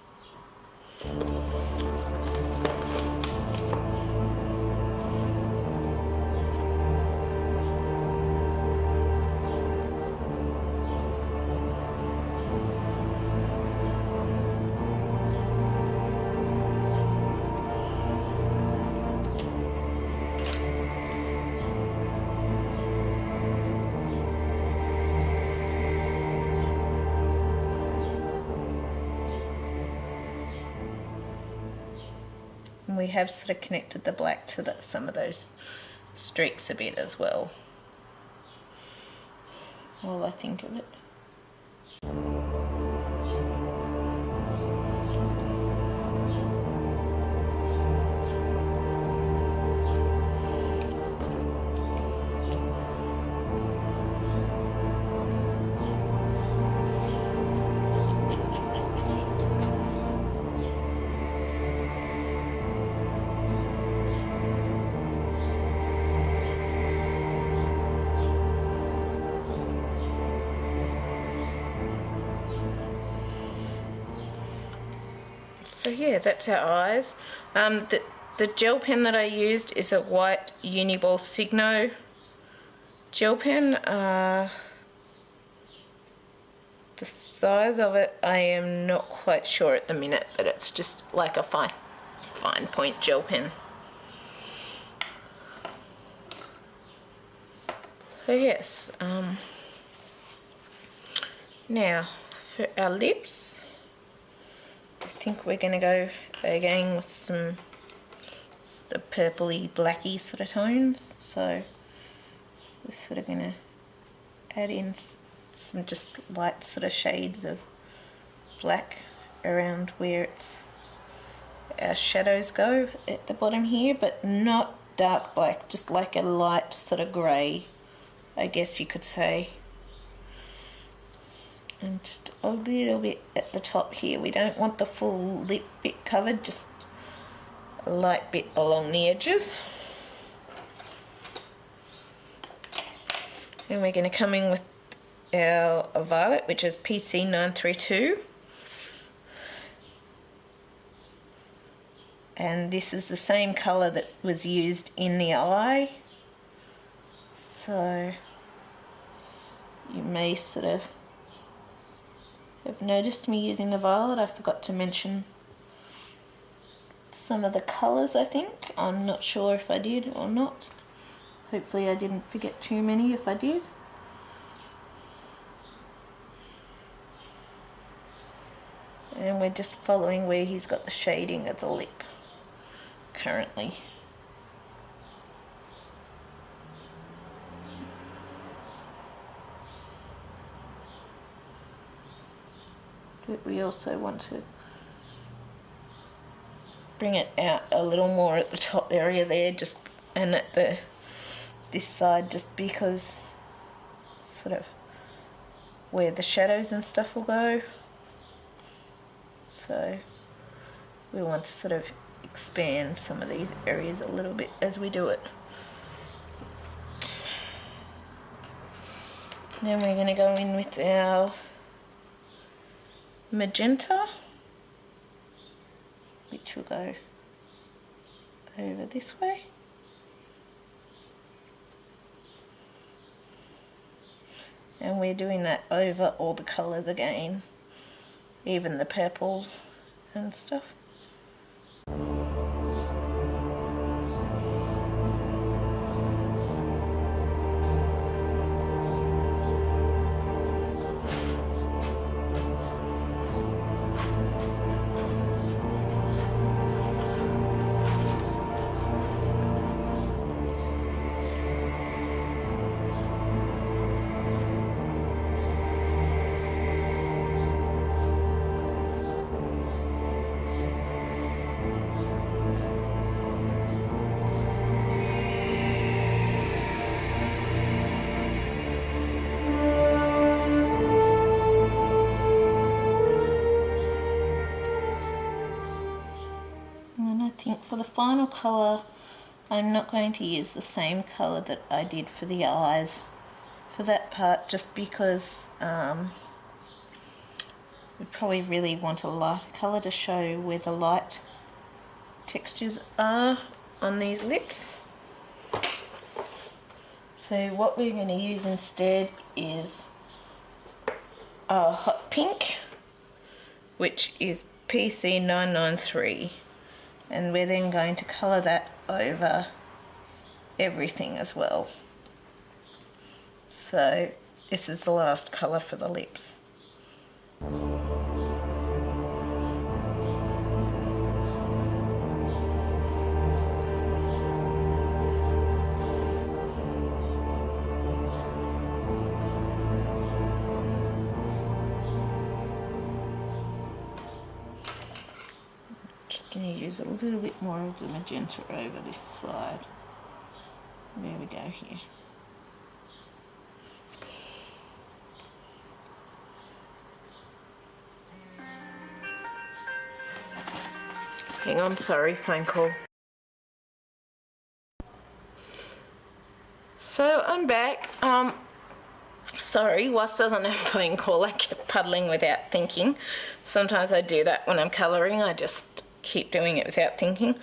We have sort of connected the black to some of those streaks a bit as well, while I think of it. So yeah, that's our eyes. The gel pen that I used is a white Uniball Signo gel pen. The size of it I am not quite sure at the minute, but it's just like a fine point gel pen. So yes, now for our lips, I think we're going to go again with some the purpley blacky sort of tones. So we're sort of going to add in some just light sort of shades of black around where it's our shadows go at the bottom here, but not dark black, just like a light sort of grey, I guess you could say. And just a little bit at the top here. We don't want the full lip bit covered, just a light bit along the edges. And we're going to come in with our violet, which is PC932. And this is the same colour that was used in the eye. So you may sort of have noticed me using the violet. I forgot to mention some of the colours, I think. I'm not sure if I did or not. Hopefully I didn't forget too many if I did. And we're just following where he's got the shading of the lip currently. But we also want to bring it out a little more at the top area there, just and at this side, just because sort of where the shadows and stuff will go. So we want to sort of expand some of these areas a little bit as we do it. Then we're going to go in with our magenta, which will go over this way. And we're doing that over all the colours again, even the purples and stuff. For the final colour, I'm not going to use the same colour that I did for the eyes for that part, just because we probably really want a lighter colour to show where the light textures are on these lips. So what we're going to use instead is a hot pink, which is PC993. And we're then going to colour that over everything as well. So this is the last colour for the lips. Going to use a little bit more of the magenta over this side. There we go here. Hang on, sorry, phone call. So I'm back. Sorry, whilst I was on a phone call, I kept puddling without thinking. Sometimes I do that when I'm colouring. I just keep doing it without thinking.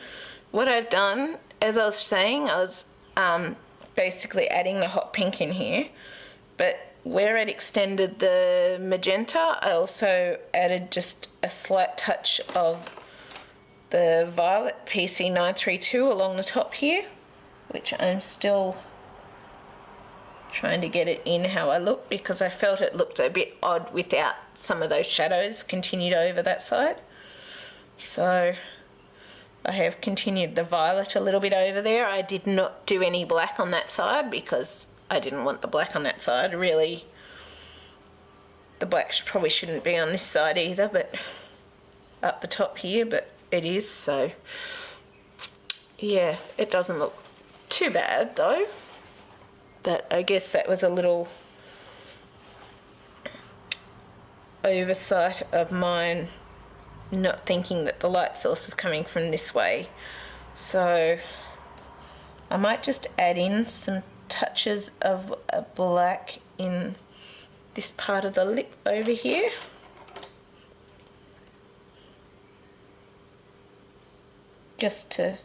What I've done, as I was saying, I was basically adding the hot pink in here, but where it extended the magenta, I also added just a slight touch of the violet PC932 along the top here, which I'm still trying to get it in how I look, because I felt it looked a bit odd without some of those shadows continued over that side. So I have continued the violet a little bit over there. I did not do any black on that side because I didn't want the black on that side. Really, the black probably shouldn't be on this side either, but up the top here, but it is. So yeah, it doesn't look too bad though. But I guess that was a little oversight of mine, not thinking that the light source was coming from this way. So I might just add in some touches of a black in this part of the lip over here. Just to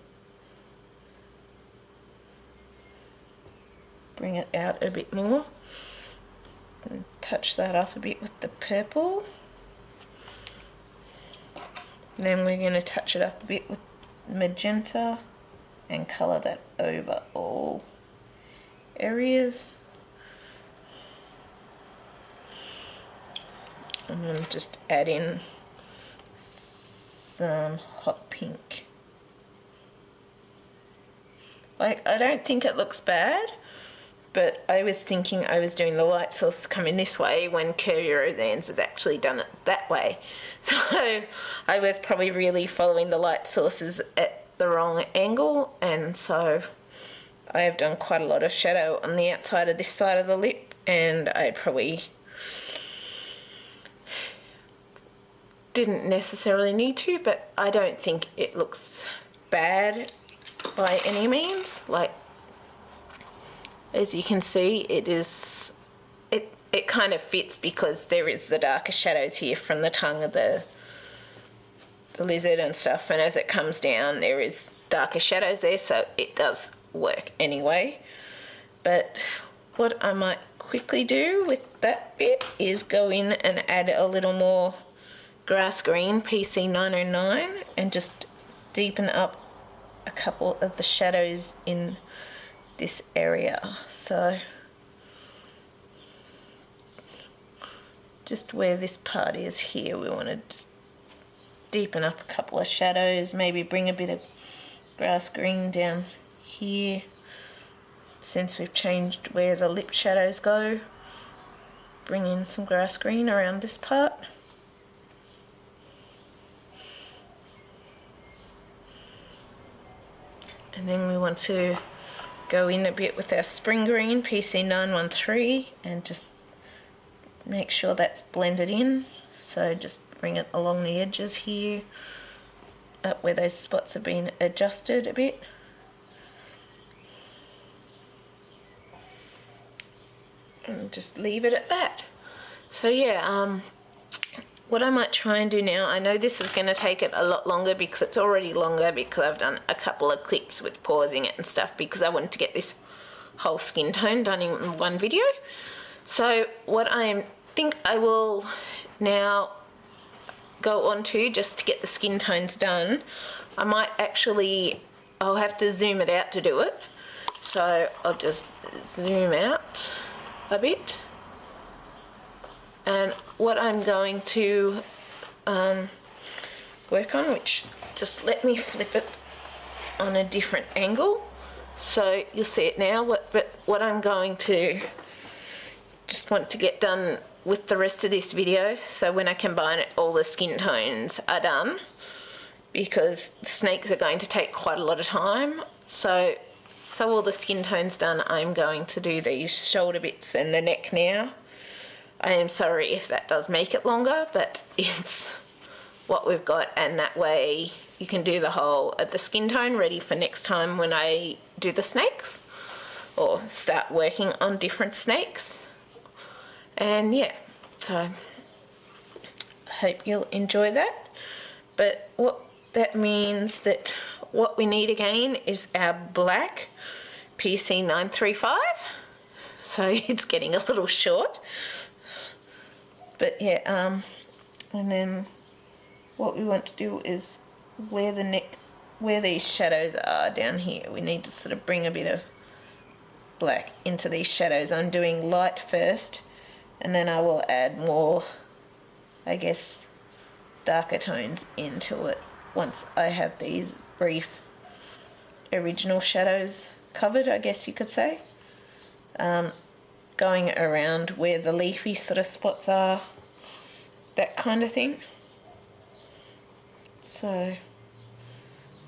bring it out a bit more, and touch that off a bit with the purple. Then we're going to touch it up a bit with magenta and colour that over all areas. And then just add in some hot pink. Like, I don't think it looks bad, but I was thinking I was doing the light source coming this way when Kerby Rosannes has actually done it that way. So I was probably really following the light sources at the wrong angle, and so I have done quite a lot of shadow on the outside of this side of the lip, and I probably didn't necessarily need to, but I don't think it looks bad by any means. Like, as you can see, it kind of fits because there is the darker shadows here from the tongue of the lizard and stuff, and as it comes down there is darker shadows there, so it does work anyway. But what I might quickly do with that bit is go in and add a little more grass green PC909 and just deepen up a couple of the shadows in this area. So just where this part is here, we want to just deepen up a couple of shadows, maybe bring a bit of grass green down here, since we've changed where the lip shadows go. Bring in some grass green around this part. And then we want to go in a bit with our spring green PC913 and just make sure that's blended in. So just bring it along the edges here, up where those spots have been adjusted a bit. And just leave it at that. So yeah, what I might try and do now, I know this is going to take it a lot longer because it's already longer because I've done a couple of clips with pausing it and stuff because I wanted to get this whole skin tone done in one video. So what I think I will now go on to, just to get the skin tones done, I might actually, I'll have to zoom it out to do it. So I'll just zoom out a bit. And what I'm going to work on, which just let me flip it on a different angle so you'll see it now, but what I'm going to just want to get done with the rest of this video, so when I combine it all the skin tones are done, because the snakes are going to take quite a lot of time. So all the skin tones done, I'm going to do these shoulder bits and the neck now. I am sorry if that does make it longer, but it's what we've got, and that way you can do the whole of the skin tone ready for next time when I do the snakes or start working on different snakes. And yeah, so I hope you'll enjoy that. But what that means that what we need again is our black PC935. So it's getting a little short. But yeah, and then what we want to do is where these shadows are down here, we need to sort of bring a bit of black into these shadows. I'm doing light first, and then I will add more, I guess, darker tones into it once I have these brief original shadows covered, I guess you could say. Going around where the leafy sort of spots are, that kind of thing. So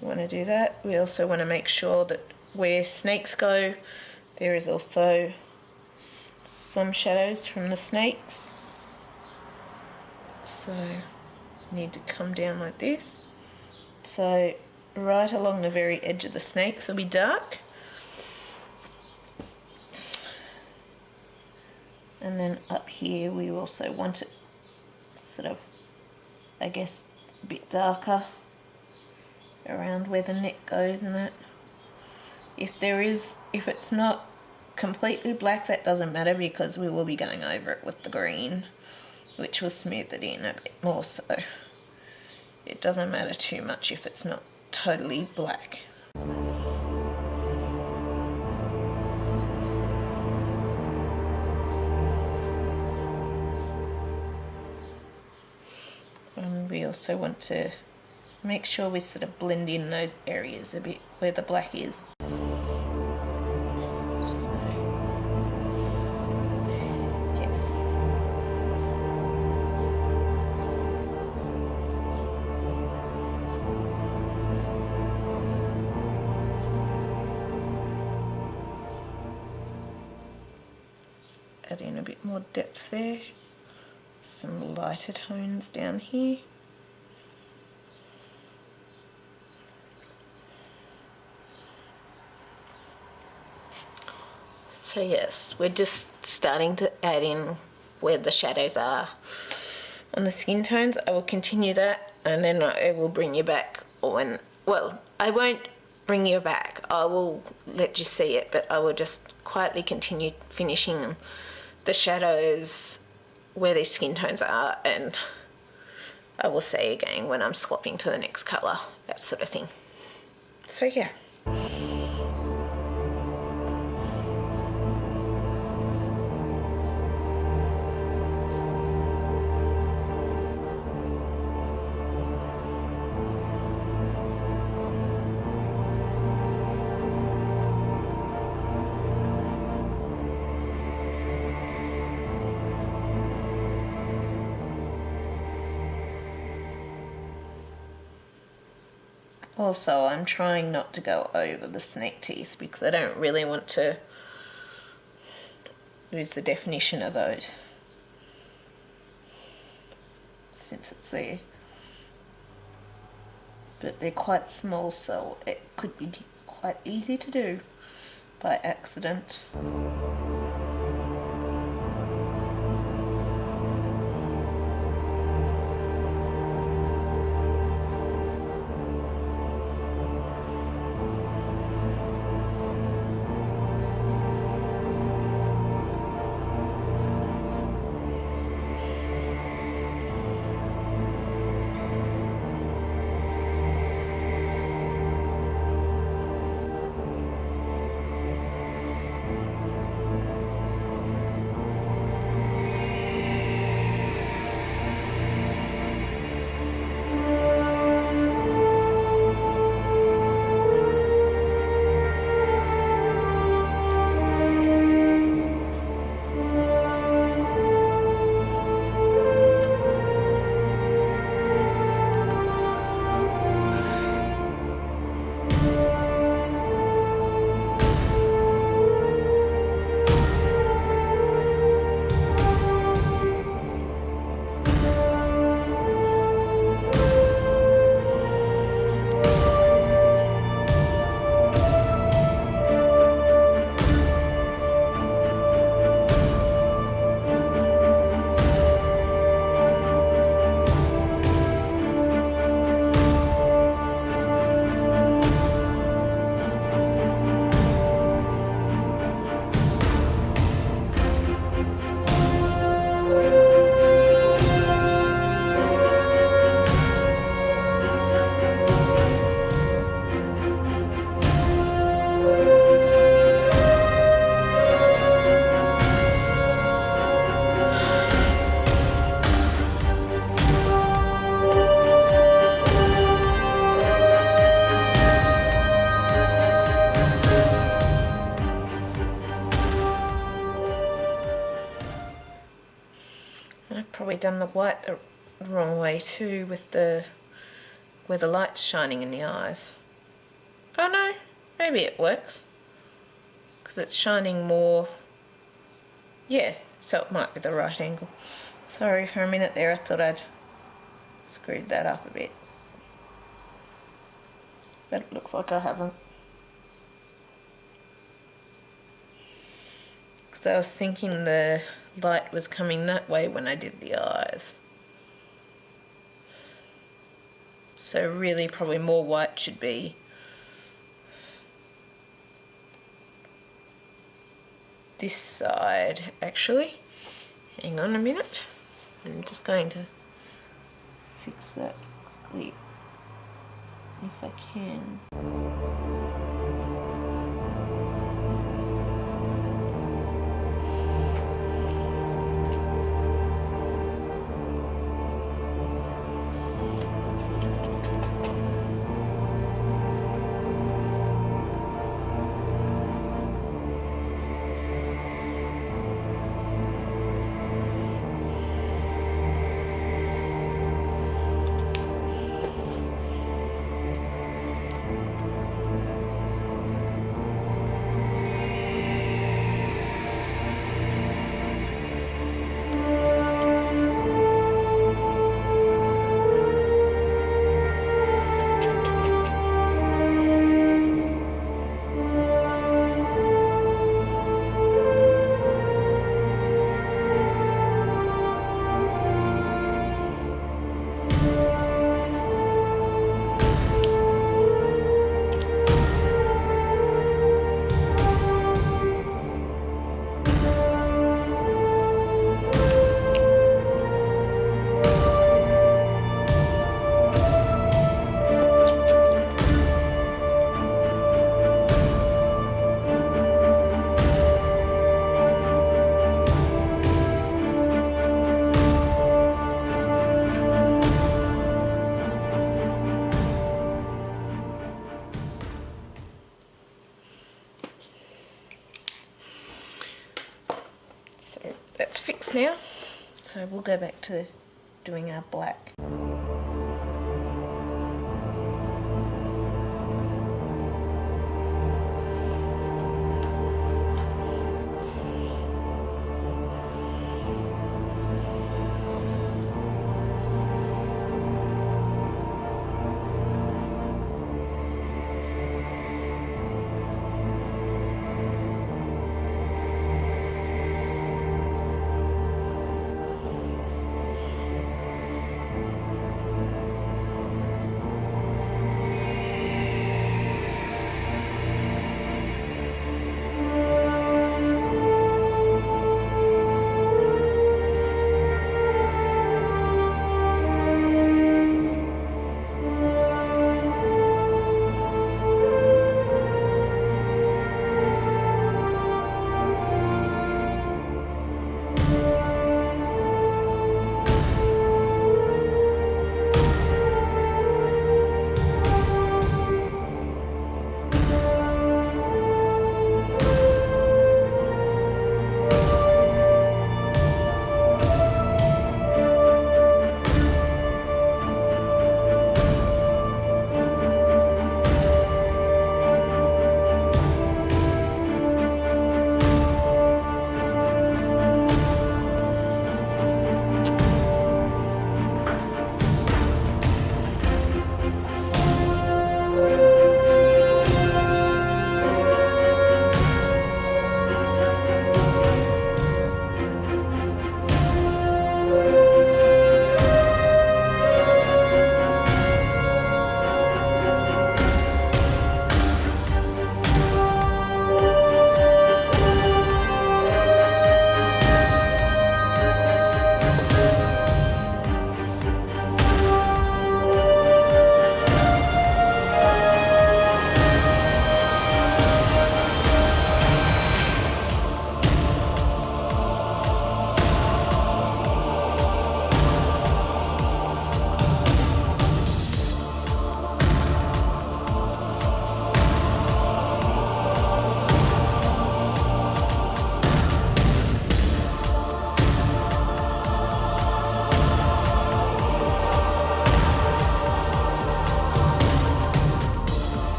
we want to do that. We also want to make sure that where snakes go, there is also some shadows from the snakes. So need to come down like this. So right along the very edge of the snakes will be dark. And then up here we also want it sort of, I guess, a bit darker around where the neck goes and that. If it's not completely black, that doesn't matter because we will be going over it with the green, which will smooth it in a bit more, so it doesn't matter too much if it's not totally black. And we also want to make sure we sort of blend in those areas a bit where the black is. Add in a bit more depth there, some lighter tones down here. So yes, we're just starting to add in where the shadows are on the skin tones. I will continue that, and then I will bring you back when, well, I won't bring you back, I will let you see it, but I will just quietly continue finishing the shadows where these skin tones are, and I will say again when I'm swapping to the next colour, that sort of thing. So yeah. Also, I'm trying not to go over the snake teeth because I don't really want to lose the definition of those since it's there. But they're quite small, so it could be quite easy to do by accident. I've probably done the white the wrong way too, with the where the light's shining in the eyes. Oh no, maybe it works because it's shining more. Yeah, so it might be the right angle. Sorry, for a minute there I thought I'd screwed that up a bit, but it looks like I haven't. Because I was thinking the light was coming that way when I did the eyes. So really probably more white should be this side actually. Hang on a minute. I'm just going to fix that quickly if I can. That's fixed now, so we'll go back to doing our black.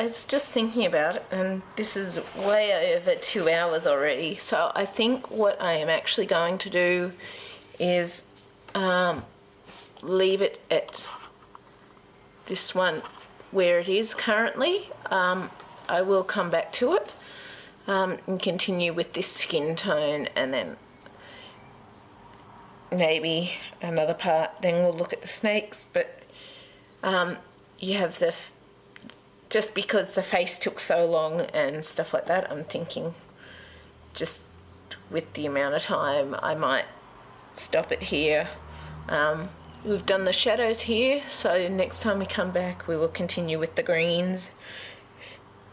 I was just thinking about it, and this is way over 2 hours already, so I think what I am actually going to do is leave it at this one where it is currently. I will come back to it and continue with this skin tone, and then maybe another part, then we'll look at the snakes. But you have the, just because the face took so long and stuff like that, I'm thinking just with the amount of time I might stop it here. We've done the shadows here, so next time we come back we will continue with the greens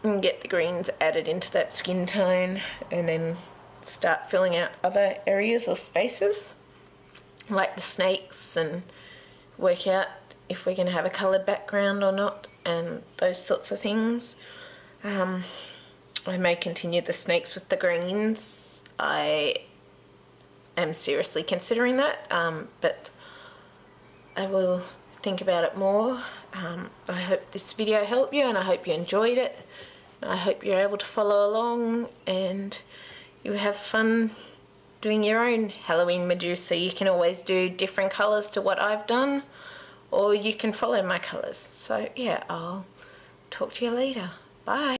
and get the greens added into that skin tone, and then start filling out other areas or spaces like the snakes, and work out if we're going to have a coloured background or not, and those sorts of things. I may continue the snakes with the greens. I am seriously considering that, but I will think about it more. I hope this video helped you, and I hope you enjoyed it. I hope you're able to follow along and you have fun doing your own Halloween Medusa. You can always do different colours to what I've done, or you can follow my colours. So yeah, I'll talk to you later. Bye.